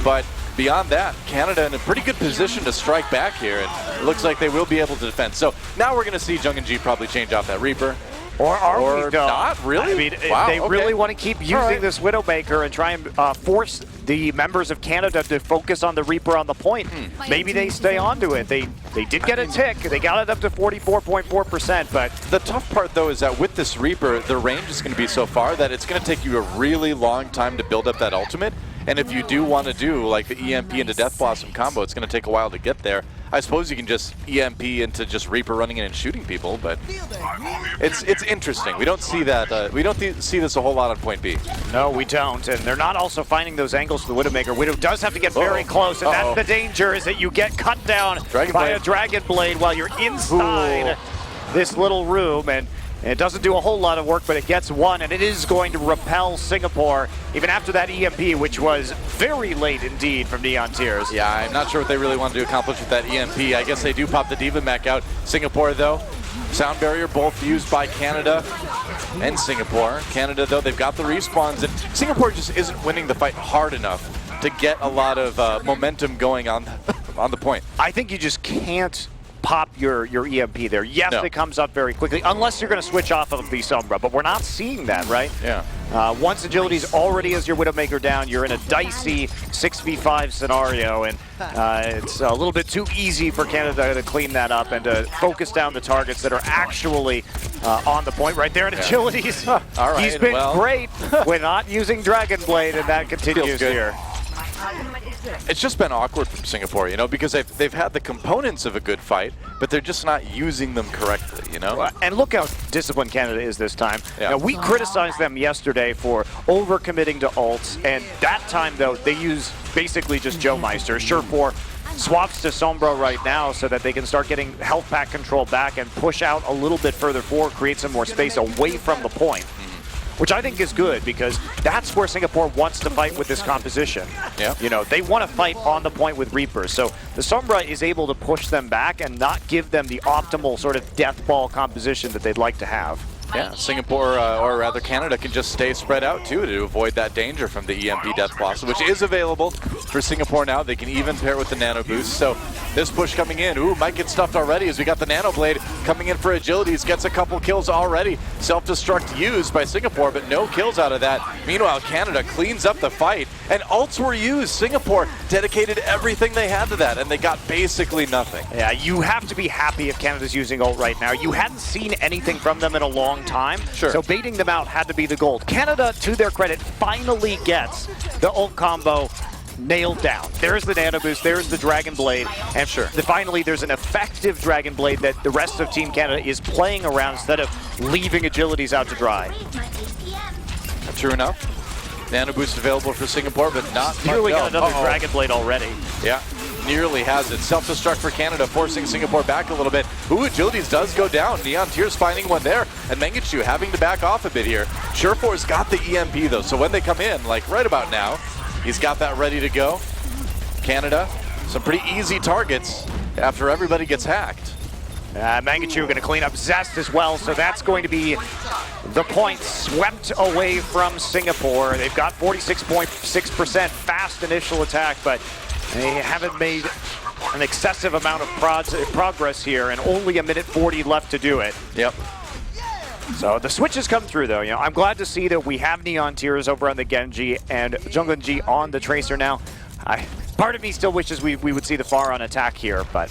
[SPEAKER 5] But beyond that, Canada in a pretty good position to strike back here, and it looks like they will be able to defend. So now we're going to see Jung-in-Ji probably change off that Reaper.
[SPEAKER 6] Or
[SPEAKER 5] not, really?
[SPEAKER 6] I mean, if they really want to keep using this Widowmaker and try and force the members of Canada to focus on the Reaper on the point, maybe they stay onto it. They did get a tick. They got it up to 44.4%, but
[SPEAKER 5] the tough part, though, is that with this Reaper, the range is going to be so far that it's going to take you a really long time to build up that ultimate. And if you do want to do like the EMP into Death Blossom combo, it's going to take a while to get there. I suppose you can just EMP into just Reaper running in and shooting people, but it's interesting. We don't see that. We don't see this a whole lot on point B.
[SPEAKER 6] No, we don't, and they're not also finding those angles for the Widowmaker. Widow does have to get very close, and that's the danger, is that you get cut down by a Dragon Blade while you're inside this little room, and it doesn't do a whole lot of work, but it gets one, and it is going to repel Singapore, even after that EMP, which was very late indeed from Neon Tears.
[SPEAKER 5] Yeah, I'm not sure what they really wanted to accomplish with that EMP. I guess they do pop the Diva Mech out. Singapore, though, Sound Barrier both used by Canada and Singapore. Canada, though, they've got the respawns, and Singapore just isn't winning the fight hard enough to get a lot of momentum going on the point.
[SPEAKER 6] I think you just can't pop your EMP there. Yes, it comes up very quickly, unless you're going to switch off of the Sombra, but we're not seeing that, right?
[SPEAKER 5] Yeah.
[SPEAKER 6] Once Agility's already as your Widowmaker down, you're in a dicey 6v5 scenario, and it's a little bit too easy for Canada to clean that up and to focus down the targets that are actually on the point right there. And Agility's,
[SPEAKER 5] all right,
[SPEAKER 6] he's been great with not using Dragon Blade, and that continues here.
[SPEAKER 5] It's just been awkward from Singapore, you know, because they've had the components of a good fight, but they're just not using them correctly, you know?
[SPEAKER 6] And look how disciplined Canada is this time. Yeah. Now, we criticized them yesterday for overcommitting to ults, and that time, though, they use basically just Joe Meister. Surefour swaps to Sombra right now so that they can start getting health pack control back and push out a little bit further forward, create some more space away from the point. Which I think is good, because that's where Singapore wants to fight with this composition.
[SPEAKER 5] Yeah.
[SPEAKER 6] You know, they want to fight on the point with Reapers. So the Sombra is able to push them back and not give them the optimal sort of death ball composition that they'd like to have.
[SPEAKER 5] Yeah, Singapore, or rather Canada, can just stay spread out too to avoid that danger from the EMP Death Blossom, which is available for Singapore now. They can even pair with the Nano Boost. So this push coming in, might get stuffed already as we got the Nano Blade coming in for Agilities. Gets a couple kills already. Self-destruct used by Singapore, but no kills out of that. Meanwhile, Canada cleans up the fight, and ults were used. Singapore dedicated everything they had to that, and they got basically nothing.
[SPEAKER 6] Yeah, you have to be happy if Canada's using ult right now. You hadn't seen anything from them in a long time, so baiting them out had to be the goal. Canada, to their credit, finally gets the ult combo nailed down. There's the Nano Boost, there's the Dragon Blade, and finally there's an effective Dragon Blade that the rest of Team Canada is playing around instead of leaving Agilities out to dry.
[SPEAKER 5] True enough. Nano Boost available for Singapore, but not
[SPEAKER 6] nearly got another Dragon Blade already.
[SPEAKER 5] Yeah. Nearly has it. Self-destruct for Canada, forcing Singapore back a little bit. Agilities does go down. Neon Tears finding one there, and Mengichu having to back off a bit here. Surefour's got the EMP though, so when they come in, like right about now, he's got that ready to go. Canada, some pretty easy targets after everybody gets hacked.
[SPEAKER 6] Mengichu going to clean up Zest as well, so that's going to be the point swept away from Singapore. They've got 46.6% fast initial attack, but they haven't made an excessive amount of progress here, and only 1:40 left to do it.
[SPEAKER 5] Yep.
[SPEAKER 6] So the switches come through, though. You know, I'm glad to see that we have Neon Tears over on the Genji and Junggeon on the Tracer now. Part of me still wishes we would see the Pharah on attack here, but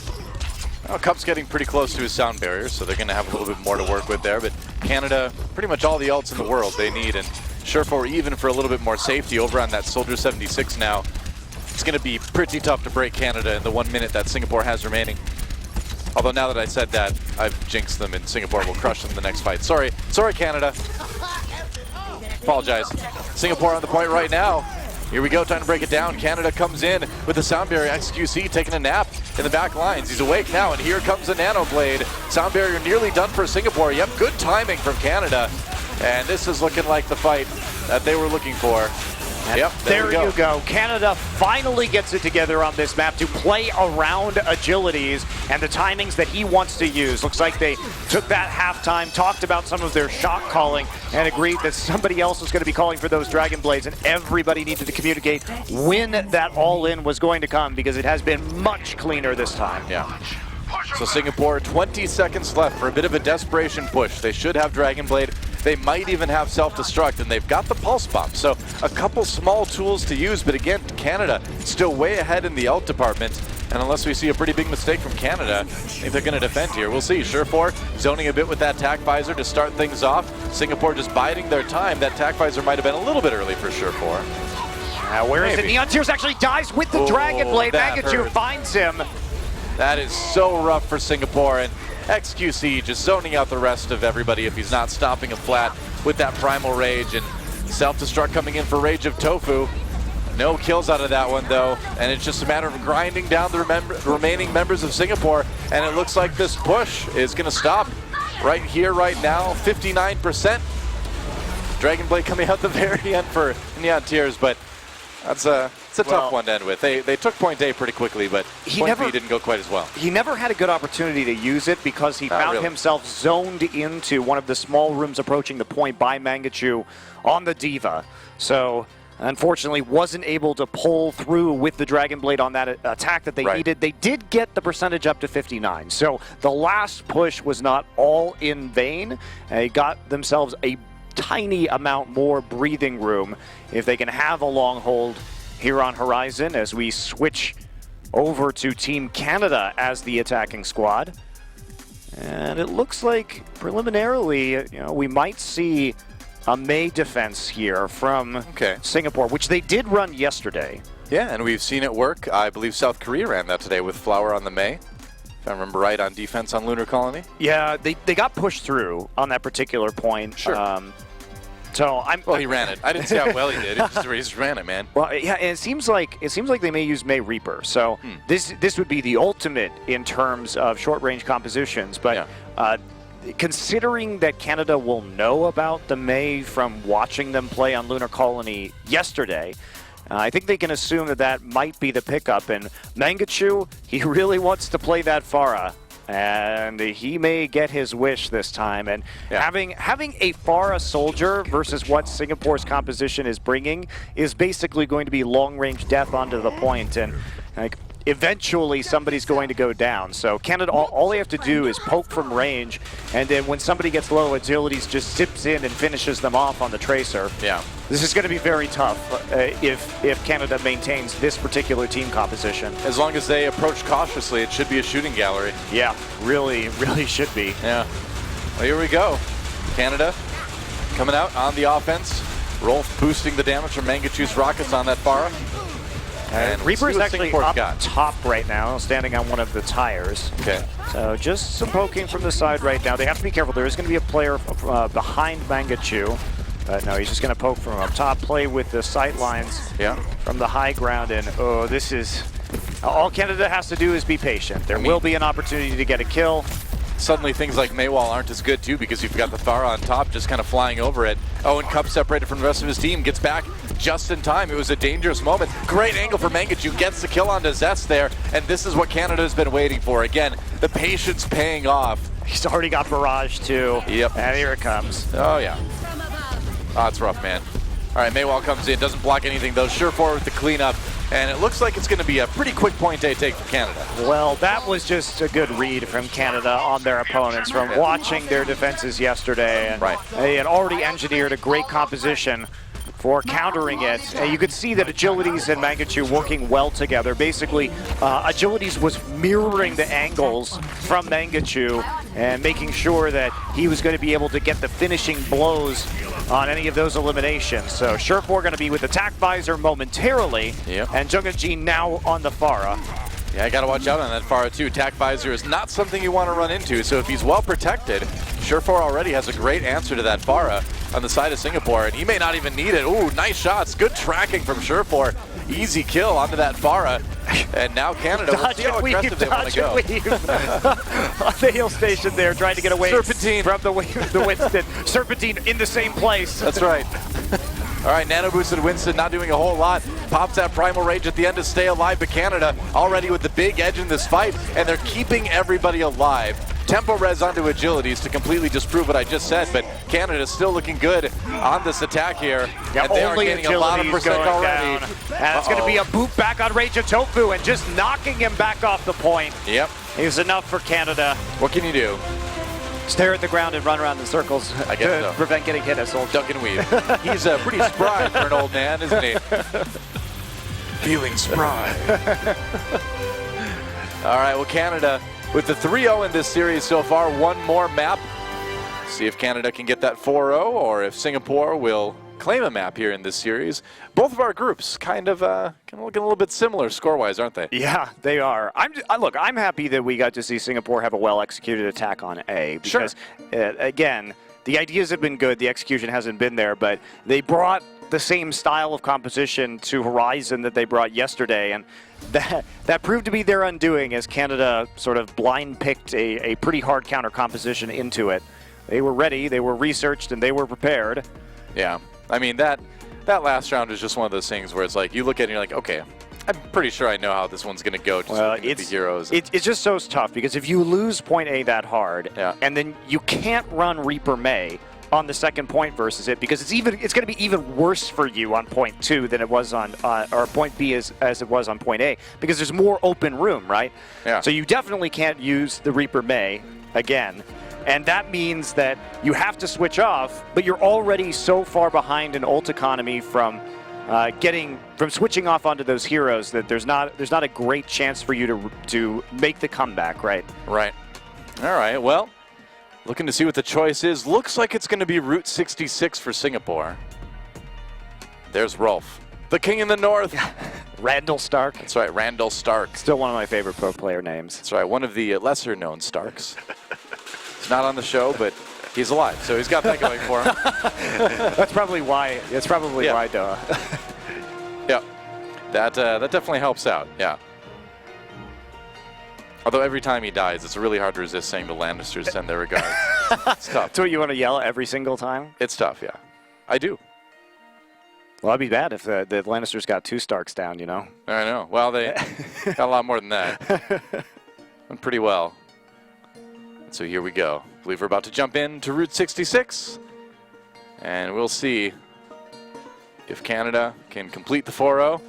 [SPEAKER 5] well, Cup's getting pretty close to his sound barrier, so they're going to have a little bit more to work with there. But Canada, pretty much all the ults in the world they need, and Surefour even for a little bit more safety over on that Soldier 76 now. It's going to be pretty tough to break Canada in the 1 minute that Singapore has remaining. Although now that I said that, I've jinxed them and Singapore will crush them in the next fight. Sorry, Canada. Apologize. Singapore on the point right now. Here we go, time to break it down. Canada comes in with the Sound Barrier. XQC taking a nap in the back lines. He's awake now, and here comes the Nano Blade. Sound Barrier nearly done for Singapore. Yep, good timing from Canada. And this is looking like the fight that they were looking for.
[SPEAKER 6] And
[SPEAKER 5] yep,
[SPEAKER 6] there you go. Canada finally gets it together on this map to play around Agilities and the timings that he wants to use. Looks like they took that halftime, talked about some of their shot calling, and agreed that somebody else was going to be calling for those Dragon Blades, and everybody needed to communicate when that all-in was going to come, because it has been much cleaner this time.
[SPEAKER 5] Yeah. So Singapore, 20 seconds left for a bit of a desperation push. They should have Dragon Blade. They might even have self-destruct, and they've got the pulse bomb. So a couple small tools to use, but again, Canada still way ahead in the ult department. And unless we see a pretty big mistake from Canada, I think they're going to defend here. We'll see. Surefour zoning a bit with that tac visor to start things off. Singapore just biding their time. That tac visor might have been a little bit early for Surefour.
[SPEAKER 6] Where is it?
[SPEAKER 5] Maybe.
[SPEAKER 6] Neon Tears actually dies with the
[SPEAKER 5] Oh,
[SPEAKER 6] Dragon Blade.
[SPEAKER 5] that
[SPEAKER 6] Mangachu
[SPEAKER 5] hurt.
[SPEAKER 6] finds him.
[SPEAKER 5] That is so rough for Singapore, and XQC just zoning out the rest of everybody if he's not stopping him flat with that Primal Rage, and self-destruct coming in for Rage of Tofu. No kills out of that one though, and it's just a matter of grinding down the remaining members of Singapore, and it looks like this push is going to stop right here, right now, 59%. Dragon Blade coming out the very end for Neon Tears, but it's a tough one to end with. They took point A pretty quickly, but point B didn't go quite as well.
[SPEAKER 6] He never had a good opportunity to use it because he found himself zoned into one of the small rooms approaching the point by Mangachu on the Diva. So unfortunately wasn't able to pull through with the Dragon Blade on that attack that they needed. They did get the percentage up to 59. So the last push was not all in vain. They got themselves a tiny amount more breathing room if they can have a long hold here on Horizon as we switch over to Team Canada as the attacking squad. And it looks like preliminarily, we might see a Mei defense here from Singapore, which they did run yesterday.
[SPEAKER 5] Yeah, and we've seen it work. I believe South Korea ran that today with Flower on the Mei, if I remember right, on defense on Lunar Colony.
[SPEAKER 6] Yeah, they got pushed through on that particular point.
[SPEAKER 5] Sure. Well, he ran it. I didn't see how well he did. He just ran it, man.
[SPEAKER 6] Well, yeah, and it seems like they may use Mei Reaper. So this would be the ultimate in terms of short-range compositions. But considering that Canada will know about the Mei from watching them play on Lunar Colony yesterday, I think they can assume that might be the pickup. And Mangachu, he really wants to play that Pharah. And he may get his wish this time. And having a Pharah soldier versus what Singapore's composition is bringing is basically going to be long-range death onto the point. And eventually somebody's going to go down. So Canada, all they have to do is poke from range, and then when somebody gets low, Agilities just zips in and finishes them off on the Tracer.
[SPEAKER 5] Yeah.
[SPEAKER 6] This is going to be very tough if Canada maintains this particular team composition.
[SPEAKER 5] As long as they approach cautiously, it should be a shooting gallery.
[SPEAKER 6] Yeah, really should be.
[SPEAKER 5] Yeah. Well, here we go. Canada coming out on the offense. Rolf boosting the damage from Mangachu's rockets on that Pharah. And
[SPEAKER 6] Reaper is actually up top right now, standing on one of the tires.
[SPEAKER 5] Okay.
[SPEAKER 6] So just some poking from the side right now. They have to be careful. There is going to be a player behind Mangachu. But no, he's just going to poke from up top, play with the sight lines from the high ground. And this is all Canada has to do is be patient. There will be an opportunity to get a kill.
[SPEAKER 5] Suddenly things like Maywall aren't as good too, because you've got the Pharah on top just kind of flying over it. Oh, and Cup separated from the rest of his team, gets back just in time. It was a dangerous moment. Great angle for Mangachu, gets the kill onto Zest there, and this is what Canada's been waiting for. Again, the patience paying off.
[SPEAKER 6] He's already got Barrage too.
[SPEAKER 5] Yep.
[SPEAKER 6] And here it comes.
[SPEAKER 5] Oh yeah. Oh, it's rough, man. All right, Maywall comes in, doesn't block anything though. Sure forward with the cleanup, and it looks like it's going to be a pretty quick point A take for Canada.
[SPEAKER 6] Well, that was just a good read from Canada on their opponents from watching their defenses yesterday. And they had already engineered a great composition for countering it. And you could see that Agilities and Mangachu working well together. Basically, Agilities was mirroring the angles from Mangachu and making sure that he was going to be able to get the finishing blows on any of those eliminations. So Surefour going to be with Attack Visor momentarily, and Jungajin now on the Pharah.
[SPEAKER 5] Yeah, I got to watch out on that Pharah too. Attack Visor is not something you want to run into, so if he's well protected, Surefour already has a great answer to that Pharah on the side of Singapore, and he may not even need it. Ooh, nice shots. Good tracking from Surefour. Easy kill onto that Pharah. And now Canada, we'll see how aggressive they want to go.
[SPEAKER 6] On the hill station there, trying to get away
[SPEAKER 5] Serpentine
[SPEAKER 6] from the Winston. Serpentine in the same place.
[SPEAKER 5] That's right. All right, nano boosted Winston not doing a whole lot. Pops that Primal Rage at the end to stay alive, but Canada already with the big edge in this fight, and they're keeping everybody alive. Tempo res onto Agilities to completely disprove what I just said, but Canada's still looking good on this attack here.
[SPEAKER 6] Yeah,
[SPEAKER 5] and they are getting a lot of percent already.
[SPEAKER 6] Down. And it's going to be a boot back on Rage of Tofu, and just knocking him back off the point is enough for Canada.
[SPEAKER 5] What can you do?
[SPEAKER 6] Stare at the ground and run around in circles to prevent getting hit as old.
[SPEAKER 5] Duck and weave. He's pretty spry for an old man, isn't he? Feeling spry. All right, well, Canada with the 3-0 in this series so far. One more map. See if Canada can get that 4-0, or if Singapore will claim a map here in this series. Both of our groups kind of looking a little bit similar score-wise, aren't they?
[SPEAKER 6] Yeah, they are. Look, I'm happy that we got to see Singapore have a well-executed attack on A because, again, the ideas have been good. The execution hasn't been there, but they brought the same style of composition to Horizon that they brought yesterday, and that proved to be their undoing as Canada sort of blind-picked a pretty hard counter composition into it. They were ready, they were researched, and they were prepared.
[SPEAKER 5] Yeah. I mean, that last round is just one of those things where it's like, you look at it and you're like, okay, I'm pretty sure I know how this one's going to go, just looking at the heroes.
[SPEAKER 6] It's just so tough, because if you lose point A that hard, and then you can't run Reaper May on the second point versus it, because it's going to be even worse for you on point 2 than it was on, or point B as it was on point A, because there's more open room, right?
[SPEAKER 5] Yeah.
[SPEAKER 6] So you definitely can't use the Reaper May again. And that means that you have to switch off, but you're already so far behind in ult economy from switching off onto those heroes that there's not a great chance for you to make the comeback, right?
[SPEAKER 5] Right. All right. Well, looking to see what the choice is. Looks like it's going to be Route 66 for Singapore. There's Rolf, the king in the north.
[SPEAKER 6] Randall Stark.
[SPEAKER 5] That's right, Randall Stark.
[SPEAKER 6] Still one of my favorite pro player names.
[SPEAKER 5] That's right, one of the lesser-known Starks. He's not on the show, but he's alive, so he's got that going for him.
[SPEAKER 6] That's probably why. That's probably why, duh.
[SPEAKER 5] Yeah, that definitely helps out. Yeah. Although every time he dies, it's really hard to resist saying the Lannisters send their regards. It's tough.
[SPEAKER 6] That's what you want to yell every single time?
[SPEAKER 5] It's tough, yeah. I do.
[SPEAKER 6] Well, that'd be bad if the Lannisters got 2 Starks down, you know?
[SPEAKER 5] I know. Well, they got a lot more than that. Went pretty well. So here we go. I believe we're about to jump into Route 66. And we'll see if Canada can complete the 4-0.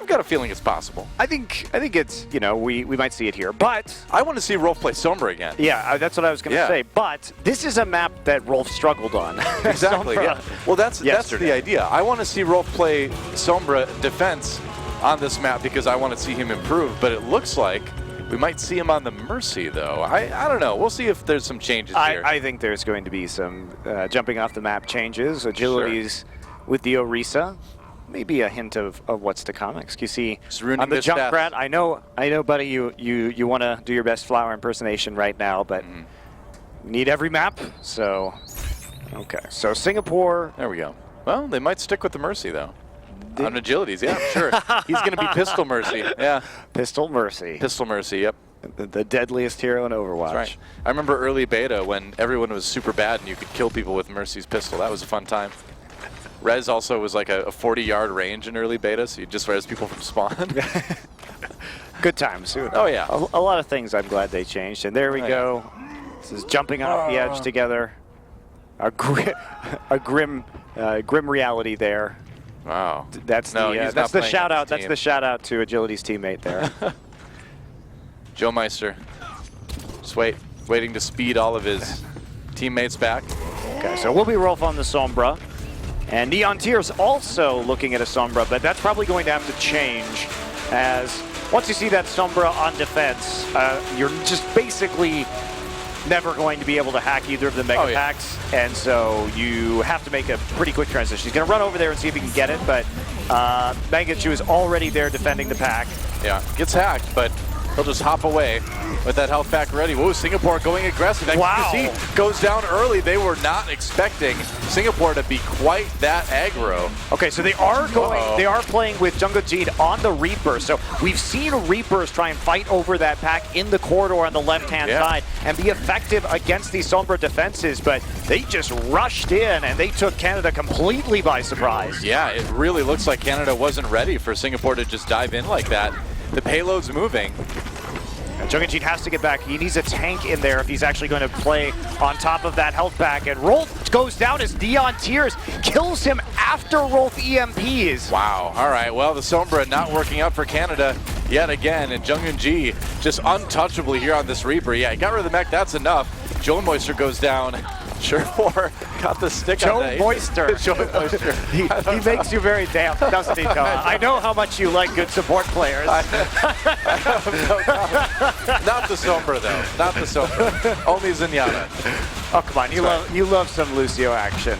[SPEAKER 5] I've got a feeling it's possible.
[SPEAKER 6] I think it's, you know, we might see it here, but
[SPEAKER 5] I want to see Rolf play Sombra again.
[SPEAKER 6] Yeah, that's what I was going to say. But this is a map that Rolf struggled on.
[SPEAKER 5] Exactly. Yeah. Well, that's the idea. I want to see Rolf play Sombra defense on this map because I want to see him improve. But it looks like we might see him on the Mercy, though. I don't know. We'll see if there's some changes here.
[SPEAKER 6] I think there's going to be some jumping off the map changes, agilities with the Orisa. Maybe a hint of what's to come. Excuse me. On the Junkrat, I know, buddy. You want to do your best Flower impersonation right now, but we need every map. So, okay. So Singapore.
[SPEAKER 5] There we go. Well, they might stick with the Mercy though. On agilities, yeah, sure. He's going to be Pistol Mercy. Yeah.
[SPEAKER 6] Pistol Mercy.
[SPEAKER 5] Pistol Mercy. Yep.
[SPEAKER 6] The deadliest hero in Overwatch.
[SPEAKER 5] That's right. I remember early beta when everyone was super bad and you could kill people with Mercy's pistol. That was a fun time. Res also was like a 40-yard range in early beta, so you just res people from spawn.
[SPEAKER 6] Good times.
[SPEAKER 5] Oh, yeah.
[SPEAKER 6] A lot of things I'm glad they changed. And there we go. This is jumping off the edge together. A grim reality there.
[SPEAKER 5] Wow.
[SPEAKER 6] That's the shout out. That's the shout out to Agility's teammate there.
[SPEAKER 5] Joe Meister. Just waiting to speed all of his teammates back.
[SPEAKER 6] Okay, so we'll be Rolf on the Sombra. And Neon Tears also looking at a Sombra, but that's probably going to have to change as once you see that Sombra on defense, you're just basically never going to be able to hack either of the mega packs, and so you have to make a pretty quick transition. He's going to run over there and see if he can get it, but Mangachu is already there defending the pack.
[SPEAKER 5] Yeah, gets hacked, but he'll just hop away with that health pack ready. Whoa, Singapore going aggressive.
[SPEAKER 6] Wow.
[SPEAKER 5] XQC goes down early. They were not expecting Singapore to be quite that aggro.
[SPEAKER 6] Okay, so they are playing with Jungle Jeed on the Reaper. So we've seen Reapers try and fight over that pack in the corridor on the left-hand side and be effective against these Sombra defenses, but they just rushed in and they took Canada completely by surprise.
[SPEAKER 5] Yeah, it really looks like Canada wasn't ready for Singapore to just dive in like that. The payload's moving.
[SPEAKER 6] Junganjeet has to get back. He needs a tank in there if he's actually going to play on top of that health pack. And Rolf goes down as Neon Tears kills him after Rolf EMPs.
[SPEAKER 5] Wow. All right. Well, the Sombra not working out for Canada yet again. And Junganji just untouchable here on this Reaper. Yeah, he got rid of the mech. That's enough. Joe Moister goes down. Sure, got the stick on
[SPEAKER 6] Joe Moister.
[SPEAKER 5] Joe Moister.
[SPEAKER 6] he makes you very damp, doesn't he, Noah? I know how much you like good support players.
[SPEAKER 5] Not the Sombra, though. Not the Sombra. Only Zenyatta.
[SPEAKER 6] Oh, come on. You love some Lucio action.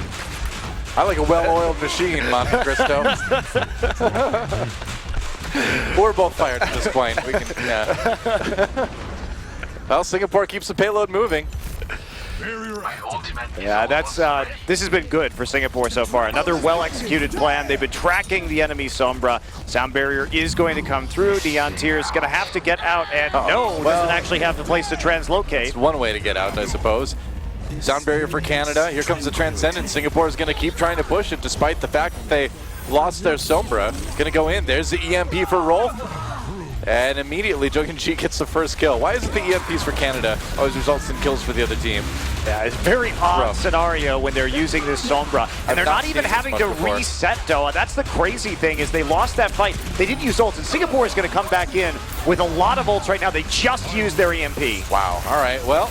[SPEAKER 5] I like a well-oiled machine, Monte Cristo. We're both fired at this point. We can, yeah. Well, Singapore keeps the payload moving.
[SPEAKER 6] Yeah, this has been good for Singapore so far. Another well-executed plan. They've been tracking the enemy Sombra. Sound barrier is going to come through. Neon Tears going to have to get out, and doesn't actually have the place to translocate.
[SPEAKER 5] It's one way to get out, I suppose. Sound barrier for Canada. Here comes the Transcendent. Singapore is going to keep trying to push it despite the fact that they lost their Sombra. Going to go in. There's the EMP for Rolf. And immediately, Jungin gets the first kill. Why is it the EMPs for Canada always results in kills for the other team?
[SPEAKER 6] Yeah, it's a very odd scenario when they're using this Sombra. And they're not even having to reset, though. That's the crazy thing, is they lost that fight. They didn't use ults, and Singapore is going to come back in with a lot of ults right now. They just used their EMP.
[SPEAKER 5] Wow. All right, well,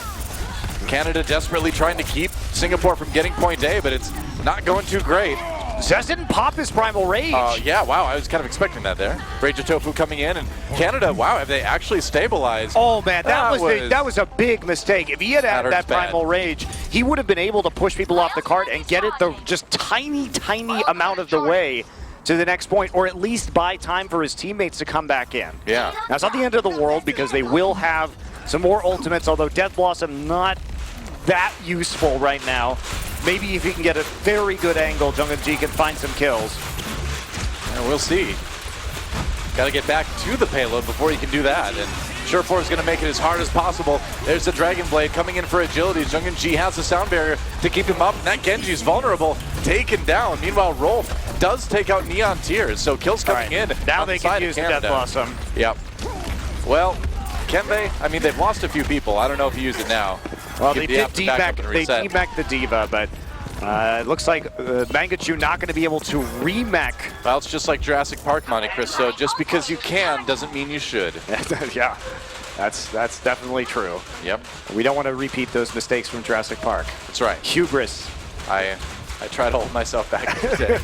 [SPEAKER 5] Canada desperately trying to keep Singapore from getting point A, but it's not going too great.
[SPEAKER 6] Zez didn't pop his Primal Rage.
[SPEAKER 5] Yeah, wow, I was kind of expecting that there. Rage of Tofu coming in, and Canada, wow, have they actually stabilized?
[SPEAKER 6] Oh man, that was a big mistake. If he had had that Primal Rage, he would have been able to push people off the cart and get it the just tiny amount of the way to the next point, or at least buy time for his teammates to come back in.
[SPEAKER 5] Yeah.
[SPEAKER 6] Now, it's not the end of the world, because they will have some more ultimates, although Death Blossom not that useful right now. Maybe if he can get a very good angle, Jungin can find some kills.
[SPEAKER 5] And we'll see. Got to get back to the payload before he can do that. And Surefour is going to make it as hard as possible. There's the Dragon Blade coming in for agility. Jungin has the sound barrier to keep him up. And that Genji's vulnerable, taken down. Meanwhile, Rolf does take out Neon Tears. So kills coming in.
[SPEAKER 6] Now they can use the Death Blossom.
[SPEAKER 5] Yep. Well, can they? I mean, they've lost a few people. I don't know if you use it now.
[SPEAKER 6] Well, they did deback the Diva, but it looks like Mangachu not going to be able to remech.
[SPEAKER 5] Well, it's just like Jurassic Park, Monte Cristo. Just because you can doesn't mean you should.
[SPEAKER 6] Yeah, that's definitely true.
[SPEAKER 5] Yep.
[SPEAKER 6] We don't want to repeat those mistakes from Jurassic Park.
[SPEAKER 5] That's right.
[SPEAKER 6] Hubris.
[SPEAKER 5] I try to hold myself back today.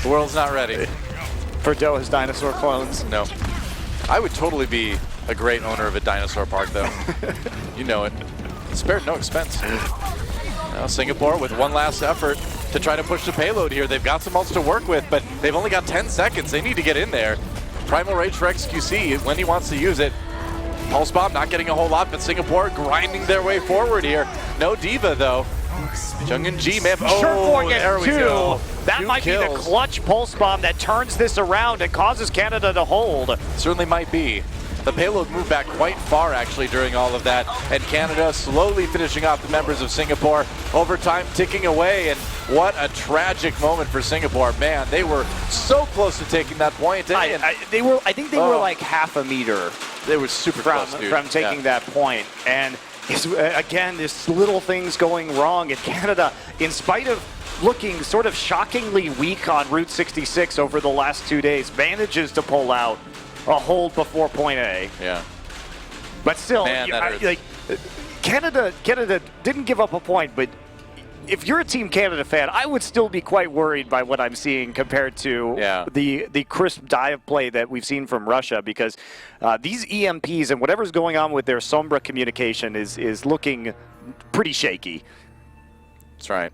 [SPEAKER 5] The world's not ready.
[SPEAKER 6] For Doha's dinosaur clones.
[SPEAKER 5] No. I would totally be a great owner of a dinosaur park, though. You know it. Spared no expense. Now Singapore with one last effort to try to push the payload here. They've got some ults to work with, but they've only got 10 seconds. They need to get in there. Primal Rage for XQC when he wants to use it. Pulse Bomb not getting a whole lot, but Singapore grinding their way forward here. No Diva, though. Jungin may have...
[SPEAKER 6] Surefour
[SPEAKER 5] there we
[SPEAKER 6] gets
[SPEAKER 5] go.
[SPEAKER 6] That
[SPEAKER 5] Two
[SPEAKER 6] might
[SPEAKER 5] kills.
[SPEAKER 6] be the clutch Pulse Bomb that turns this around and causes Canada to hold.
[SPEAKER 5] Certainly might be. The payload moved back quite far, actually, during all of that. And Canada slowly finishing off the members of Singapore. Overtime ticking away, and what a tragic moment for Singapore. Man, they were so close to taking that point.
[SPEAKER 6] I think they were like half a meter.
[SPEAKER 5] They were super close, dude.
[SPEAKER 6] From taking that point. And again, there's little things going wrong. And Canada, in spite of looking sort of shockingly weak on Route 66 over the last 2 days, manages to pull out a hold before point A.
[SPEAKER 5] Yeah.
[SPEAKER 6] But still,
[SPEAKER 5] Man,
[SPEAKER 6] like Canada didn't give up a point, but if you're a Team Canada fan, I would still be quite worried by what I'm seeing compared to the crisp dive play that we've seen from Russia, because these EMPs and whatever's going on with their Sombra communication is looking pretty shaky.
[SPEAKER 5] That's right.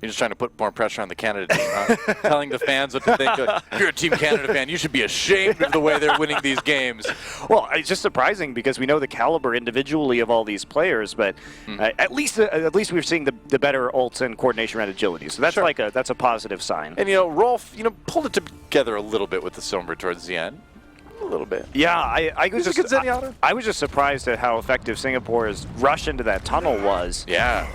[SPEAKER 5] You're just trying to put more pressure on the Canada team, huh? Telling the fans what to think. If you're a Team Canada fan, you should be ashamed of the way they're winning these games.
[SPEAKER 6] Well, it's just surprising because we know the caliber individually of all these players, but at least we're seeing the better ults and coordination and agility. So that's that's a positive sign.
[SPEAKER 5] And Rolf, pulled it together a little bit with the Sombra towards the end. A little bit.
[SPEAKER 6] Yeah, I was just surprised at how effective Singapore's rush into that tunnel was.
[SPEAKER 5] Yeah.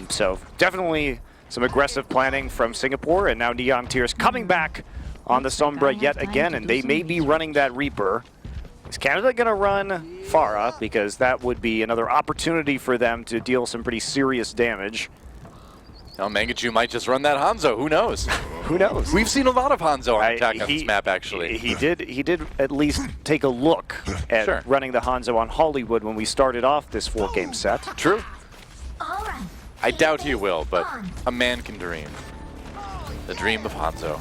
[SPEAKER 6] So definitely some aggressive planning from Singapore, and now Neon Tears coming back on the Sombra yet again, and they may be running that Reaper. Is Canada going to run Pharah? Because that would be another opportunity for them to deal some pretty serious damage.
[SPEAKER 5] Now Mangachu might just run that Hanzo. Who knows?
[SPEAKER 6] Who knows?
[SPEAKER 5] We've seen a lot of Hanzo on attack on this map, actually.
[SPEAKER 6] He did at least take a look at running the Hanzo on Hollywood when we started off this 4-game set.
[SPEAKER 5] True. I doubt he will, but a man can dream. The dream of Hanzo.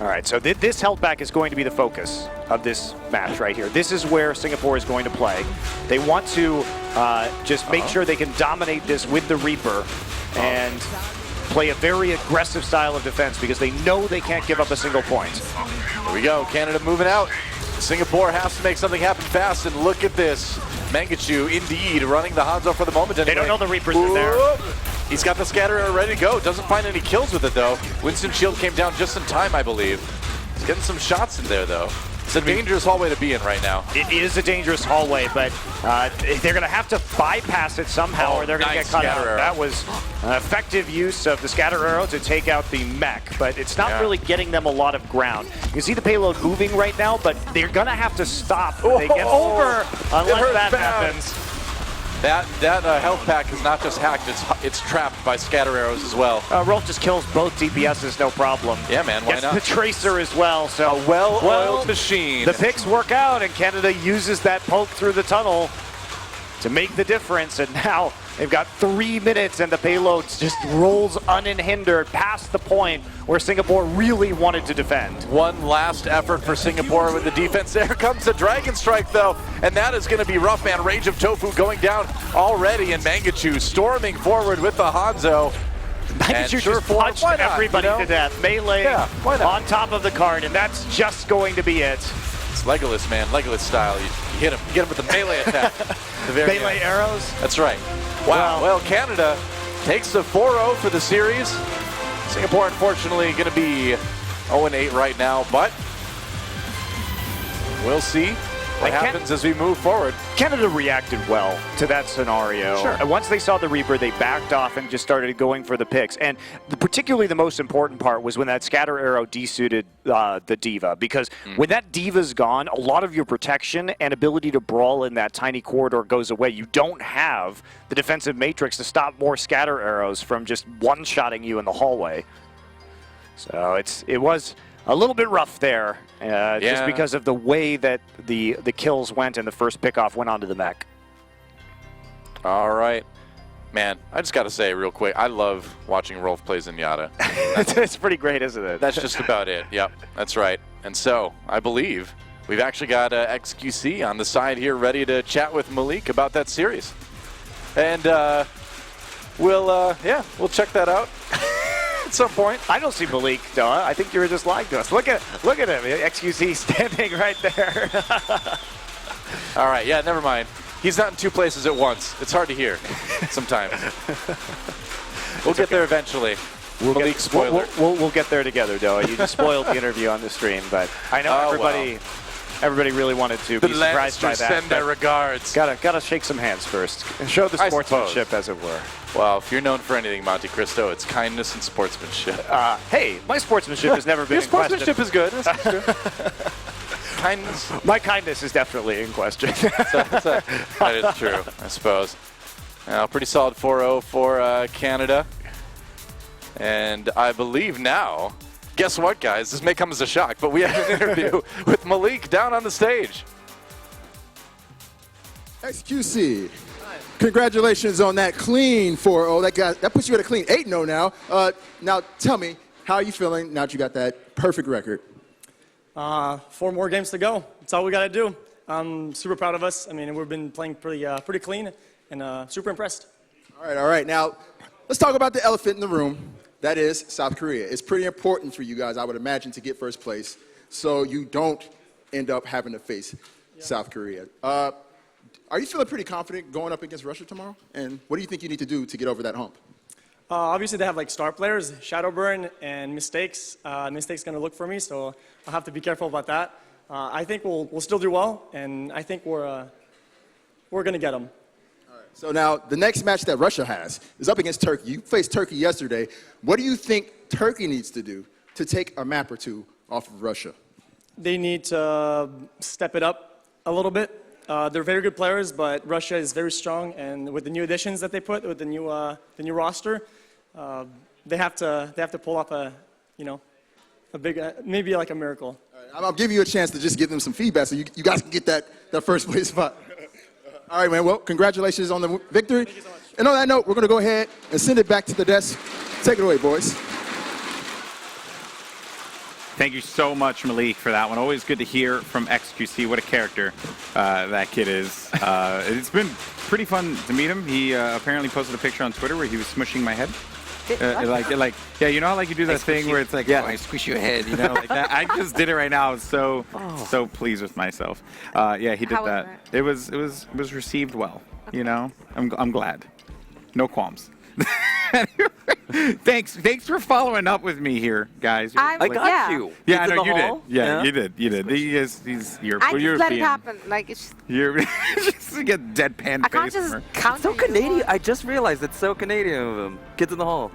[SPEAKER 6] All right, so this held back is going to be the focus of this match right here. This is where Singapore is going to play. They want to just make sure they can dominate this with the Reaper and play a very aggressive style of defense because they know they can't give up a single point.
[SPEAKER 5] Here we go, Canada moving out. Singapore has to make something happen fast, and look at this. Mangachu, indeed, running the Hanzo for the moment anyway.
[SPEAKER 6] They don't know the Reapers are there.
[SPEAKER 5] He's got the scatter arrow ready to go. Doesn't find any kills with it, though. Winston's shield came down just in time, I believe. He's getting some shots in there, though. It's a dangerous hallway to be in right now.
[SPEAKER 6] It is a dangerous hallway, but they're going to have to bypass it somehow or they're going to get cut out. That was an effective use of the scatter arrow to take out the mech, but it's not really getting them a lot of ground. You can see the payload moving right now, but they're going to have to stop when they get over unless that happens.
[SPEAKER 5] That health pack is not just hacked, it's trapped by scatter arrows as well.
[SPEAKER 6] Rolf just kills both DPSs, no problem.
[SPEAKER 5] Yeah, man, why
[SPEAKER 6] Gets
[SPEAKER 5] not?
[SPEAKER 6] the Tracer as well, so
[SPEAKER 5] a well-oiled machine.
[SPEAKER 6] The picks work out, and Canada uses that poke through the tunnel to make the difference, and now they've got 3 minutes, and the payload just rolls unhindered past the point where Singapore really wanted to defend.
[SPEAKER 5] One last effort for Singapore with the defense. There comes the Dragon Strike, though, and that is going to be rough, man. Rage of Tofu going down already, and Mangachu storming forward with the Hanzo.
[SPEAKER 6] Mangachu just punched everybody to death. Melee on top of the card, and that's just going to be it.
[SPEAKER 5] It's Legolas, man. Legolas style. You hit him. You get him with the melee attack.
[SPEAKER 6] Melee arrows?
[SPEAKER 5] That's right. Wow. Well, Canada takes the 4-0 for the series. Singapore, unfortunately, going to be 0-8 right now, but we'll see what happens as we move forward.
[SPEAKER 6] Canada reacted well to that scenario.
[SPEAKER 5] Sure.
[SPEAKER 6] And once they saw the Reaper, they backed off and just started going for the picks. And particularly the most important part was when that scatter arrow desuited the D.Va. Because when that D.Va's gone, a lot of your protection and ability to brawl in that tiny corridor goes away. You don't have the defensive matrix to stop more scatter arrows from just one-shotting you in the hallway. So it was a little bit rough there, just because of the way that the kills went and the first pickoff went onto the mech.
[SPEAKER 5] All right. Man, I just got to say real quick, I love watching Rolf play Zenyatta.
[SPEAKER 6] It's pretty great, isn't it?
[SPEAKER 5] That's just about it. Yep, that's right. And so, I believe we've actually got XQC on the side here ready to chat with Malik about that series. And we'll check that out. At some point.
[SPEAKER 6] I don't see Malik, though. I think you were just lying to us. Look at him. XQC standing right there.
[SPEAKER 5] All right, yeah, never mind. He's not in two places at once. It's hard to hear sometimes. We'll get there eventually. Malik spoiler.
[SPEAKER 6] We'll get there together, though. You just spoiled the interview on the stream, but I know everybody really wanted to be surprised by that.
[SPEAKER 5] Send their regards.
[SPEAKER 6] Gotta shake some hands first and show the sportsmanship, as it were.
[SPEAKER 5] Well, if you're known for anything, Monte Cristo, it's kindness and sportsmanship.
[SPEAKER 6] Hey, my sportsmanship has never been in question.
[SPEAKER 5] Your sportsmanship is good. That's true. Kindness.
[SPEAKER 6] My kindness is definitely in question.
[SPEAKER 5] That is true, I suppose. Now, pretty solid 4-0 for Canada. And I believe now, guess what, guys? This may come as a shock, but we have an interview with Malik down on the stage.
[SPEAKER 11] XQC. Congratulations on that clean 4-0. That puts you at a clean 8-0 now. Now, tell me, how are you feeling now that you got that perfect record?
[SPEAKER 12] 4 more games to go. That's all we got to do. I'm super proud of us. I mean, we've been playing pretty clean and super impressed.
[SPEAKER 11] All right. Now, let's talk about the elephant in the room. That is South Korea. It's pretty important for you guys, I would imagine, to get first place so you don't end up having to face South Korea. Are you feeling pretty confident going up against Russia tomorrow? And what do you think you need to do to get over that hump?
[SPEAKER 12] Obviously, they have like star players, Shadowburn and Mistakes. Mistakes going to look for me, so I'll have to be careful about that. I think we'll still do well, and I think we're going to get them.
[SPEAKER 11] All right. So now the next match that Russia has is up against Turkey. You faced Turkey yesterday. What do you think Turkey needs to do to take a map or two off of Russia?
[SPEAKER 12] They need to step it up a little bit. They're very good players, but Russia is very strong, and with the new additions that they put, with the new roster, they have to pull off a big, maybe like a miracle.
[SPEAKER 11] All right, I'll give you a chance to just give them some feedback so you guys can get that first place spot. All right, man. Well, congratulations on the victory.
[SPEAKER 12] Thank you so much.
[SPEAKER 11] And on that note, we're going to go ahead and send it back to the desk. Take it away, boys.
[SPEAKER 3] Thank you so much, Malik, for that one. Always good to hear from XQC. What a character that kid is. It's been pretty fun to meet him. He apparently posted a picture on Twitter where he was smushing my head. like, yeah, you know how like you do that thing where it's like, oh, I squish your head, you know, like that. I just did it right now. I was so pleased with myself. Yeah, he did
[SPEAKER 1] How was
[SPEAKER 3] that. It was received well. You know, I'm glad. No qualms. Thanks for following up with me here, guys.
[SPEAKER 4] I got you.
[SPEAKER 3] Yeah, I
[SPEAKER 4] Into
[SPEAKER 3] know
[SPEAKER 4] the
[SPEAKER 3] you
[SPEAKER 4] hall?
[SPEAKER 3] did. Yeah, you did. He's European.
[SPEAKER 1] I just let it happen. Like it's
[SPEAKER 3] You're just to get deadpan
[SPEAKER 1] I
[SPEAKER 3] face.
[SPEAKER 1] can't just counter
[SPEAKER 4] So
[SPEAKER 1] you.
[SPEAKER 4] Canadian. I just realized it's so Canadian of him. Kids in the Hall.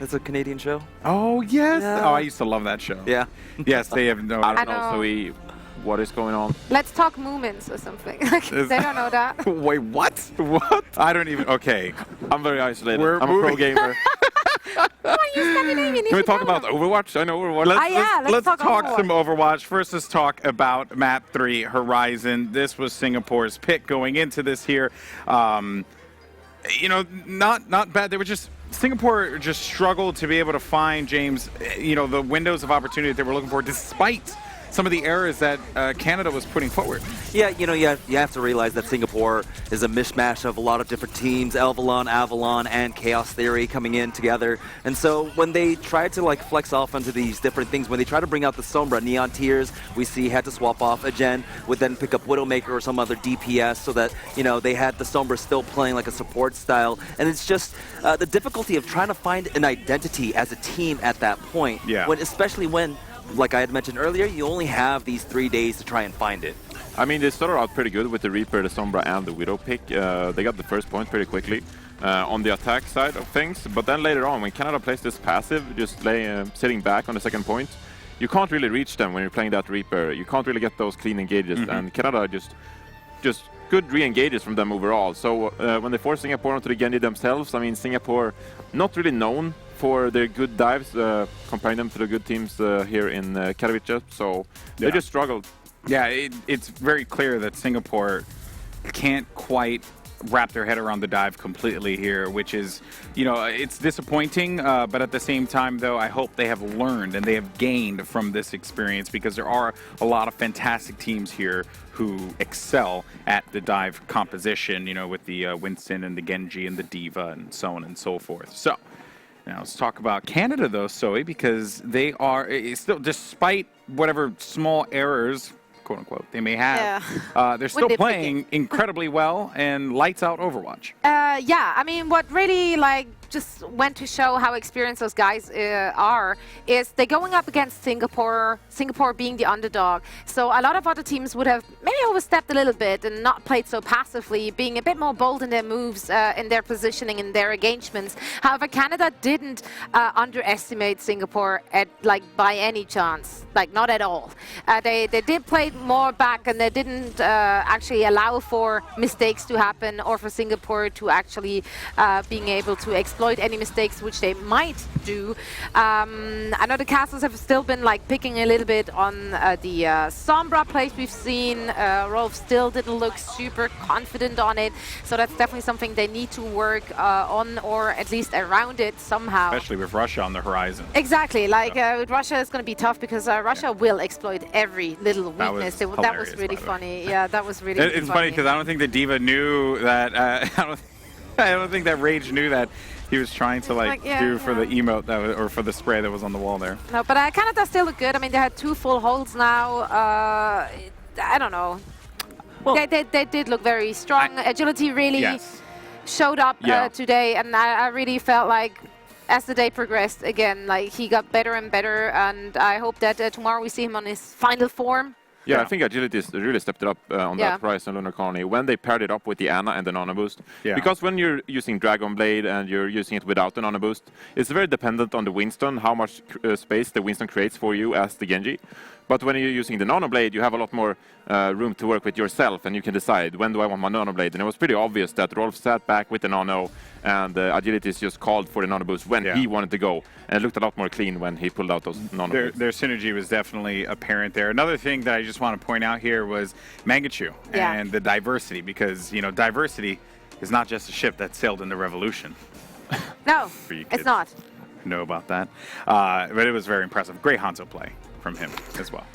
[SPEAKER 4] It's a Canadian show.
[SPEAKER 3] Oh yes.
[SPEAKER 4] Yeah.
[SPEAKER 3] Oh, I used to love that show.
[SPEAKER 4] Yeah.
[SPEAKER 3] Yes, they have no.
[SPEAKER 2] I don't
[SPEAKER 1] I
[SPEAKER 2] know.
[SPEAKER 1] know.
[SPEAKER 2] So what is going on?
[SPEAKER 1] Let's talk movements or something. Like, they don't know that.
[SPEAKER 3] Wait, what? What? I don't even. Okay.
[SPEAKER 2] I'm very isolated.
[SPEAKER 3] We're
[SPEAKER 2] I'm a pro
[SPEAKER 3] moving.
[SPEAKER 2] gamer.
[SPEAKER 1] Come on, you Scandinavian.
[SPEAKER 2] Can we talk about Overwatch? I know Overwatch.
[SPEAKER 3] Let's
[SPEAKER 1] talk
[SPEAKER 3] talk
[SPEAKER 1] Overwatch.
[SPEAKER 3] some Overwatch. First, let's talk about Map 3 Horizon. This was Singapore's pick going into this here. You know, not bad. They were just Singapore just struggled to be able to find, James, you know, the windows of opportunity that they were looking for, despite some of the errors that Canada was putting forward.
[SPEAKER 4] Yeah, you know, you have to realize that Singapore is a mishmash of a lot of different teams, Elvalon, Avalon, and Chaos Theory coming in together. And so when they tried to like flex off onto these different things, when they try to bring out the Sombra Neon Tears, we see had to swap off. Agen would then pick up Widowmaker or some other DPS so that, you know, they had the Sombra still playing like a support style. And it's just the difficulty of trying to find an identity as a team at that point.
[SPEAKER 3] Yeah.
[SPEAKER 4] Especially when, like I had mentioned earlier, you only have these 3 days to try and find it.
[SPEAKER 2] I mean, they started out pretty good with the Reaper, the Sombra, and the Widow pick. They got the first point pretty quickly on the attack side of things. But then later on, when Canada plays this passive, just sitting back on the second point, you can't really reach them when you're playing that Reaper. You can't really get those clean engages. And Canada just good re-engages from them overall. So when they force Singapore onto the Genji themselves, I mean, Singapore not really known for their good dives, comparing them to the good teams here in Katowice. So they just struggled.
[SPEAKER 3] Yeah, it's very clear that Singapore can't quite wrap their head around the dive completely here, which is, you know, it's disappointing, but at the same time, though, I hope they have learned and they have gained from this experience, because there are a lot of fantastic teams here who excel at the dive composition, you know, with the Winston and the Genji and the Diva and so on and so forth. So now let's talk about Canada, though, Zoe, because they are still, despite whatever small errors, quote unquote, they may have, they're still playing incredibly well and lights out Overwatch.
[SPEAKER 1] Yeah, I mean, what really like just went to show how experienced those guys are is they're going up against Singapore being the underdog. So a lot of other teams would have maybe overstepped a little bit and not played so passively, being a bit more bold in their moves, in their positioning, in their engagements. However, Canada didn't underestimate Singapore by any chance, like not at all. They did play more back, and they didn't actually allow for mistakes to happen or for Singapore to actually being able to exploit any mistakes which they might do. I know the castles have still been like picking a little bit on the Sombra plays we've seen. Rolf still didn't look super confident on it, so that's definitely something they need to work on, or at least around it somehow.
[SPEAKER 3] Especially with Russia on the horizon.
[SPEAKER 1] Exactly, like with Russia it's going to be tough, because Russia will exploit every little weakness. That was really funny. Yeah, that was really
[SPEAKER 3] It's funny because I don't think the Diva knew that, I don't think that Rage knew that he was trying to do for the emote that was, or for the spray that was on the wall there.
[SPEAKER 1] No, but Canada still look good. I mean, they had 2 full holds now. I don't know. Well, they did look very strong. Agility really showed up today, and I really felt like as the day progressed, again, like he got better and better, and I hope that tomorrow we see him on his final form.
[SPEAKER 2] Yeah, I think Agility really stepped it up on that Horizon Lunar Colony when they paired it up with the Ana and the Nano Boost. Yeah. Because when you're using Dragon Blade and you're using it without the Nano Boost, it's very dependent on the Winston, how much space the Winston creates for you as the Genji. But when you're using the Nano Blade, you have a lot more room to work with yourself, and you can decide, when do I want my Nano Blade? And it was pretty obvious that Rolf sat back with the Nano, and Agility just called for the Nano Boost when he wanted to go. And it looked a lot more clean when he pulled out those Nano Boosts.
[SPEAKER 3] Their synergy was definitely apparent there. Another thing that I just want to point out here was Mangachu and the diversity, because, you know, diversity is not just a ship that sailed in the Revolution.
[SPEAKER 1] No, it's not.
[SPEAKER 3] Know about that. But it was very impressive. Great Hanzo play from him as well.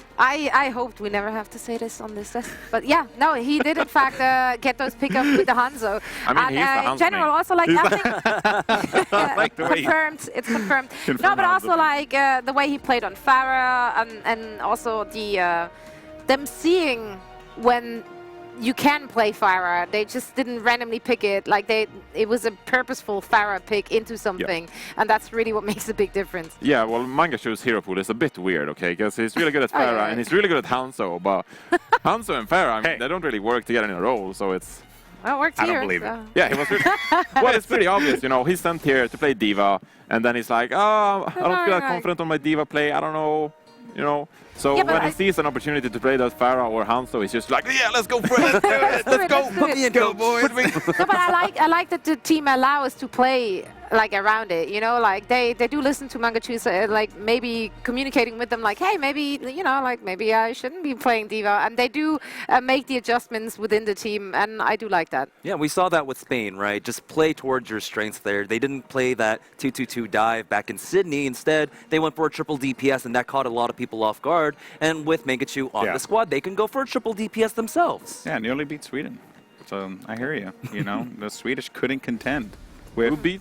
[SPEAKER 1] I hoped we never have to say this on this list. But yeah, no, he did in fact get those pickups with the Hanzo.
[SPEAKER 2] I mean, he's the
[SPEAKER 1] in general,
[SPEAKER 2] Hanzo
[SPEAKER 1] also like having
[SPEAKER 3] like the way he-
[SPEAKER 1] confirmed. It's confirmed. No,
[SPEAKER 3] Confirmed
[SPEAKER 1] but also
[SPEAKER 3] Hanzo.
[SPEAKER 1] like the way he played on Farah, and also the them seeing when you can play Farah. They just didn't randomly pick it. Like it was a purposeful Farah pick into something, and that's really what makes a big difference.
[SPEAKER 2] Yeah, well, Mangashu's hero pool is a bit weird, okay? Because he's really good at Farah
[SPEAKER 1] yeah.
[SPEAKER 2] and he's really good at Hanzo, but Hanzo and Farah, I mean,
[SPEAKER 3] Hey.
[SPEAKER 2] they don't really work together in a role, so it's...
[SPEAKER 1] Well, it worked
[SPEAKER 3] I don't
[SPEAKER 1] here.
[SPEAKER 3] believe it.
[SPEAKER 1] so.
[SPEAKER 2] Yeah, he was really... well, it's pretty obvious, you know. He's sent here to play Diva, and then he's like, oh, I don't feel
[SPEAKER 1] Right.
[SPEAKER 2] confident on my Diva play, I don't know, you know. So
[SPEAKER 1] Yeah, but
[SPEAKER 2] when he
[SPEAKER 1] I-
[SPEAKER 2] sees an opportunity to play that Farah or Hanzo, he's just like, yeah, let's go for it,
[SPEAKER 1] Let's do it,
[SPEAKER 2] go,
[SPEAKER 1] let's do
[SPEAKER 2] put
[SPEAKER 1] it.
[SPEAKER 2] me in, go, boys.
[SPEAKER 1] No, but I like that the team allows to play like around it, you know, like they do listen to Mangachu's, like maybe communicating with them like, hey, maybe, you know, like maybe I shouldn't be playing Diva, and they do make the adjustments within the team, and I do like that.
[SPEAKER 4] Yeah, we saw that with Spain, right? Just play towards your strengths there. They didn't play that 2-2-2 dive back in Sydney. Instead, they went for a triple DPS, and that caught a lot of people off guard. And with Mangachu on
[SPEAKER 3] Yeah.
[SPEAKER 4] the squad, they can go for a triple DPS themselves.
[SPEAKER 3] Yeah, nearly beat Sweden. So I hear you. You know, the Swedish couldn't contend
[SPEAKER 2] Who
[SPEAKER 3] with
[SPEAKER 2] beat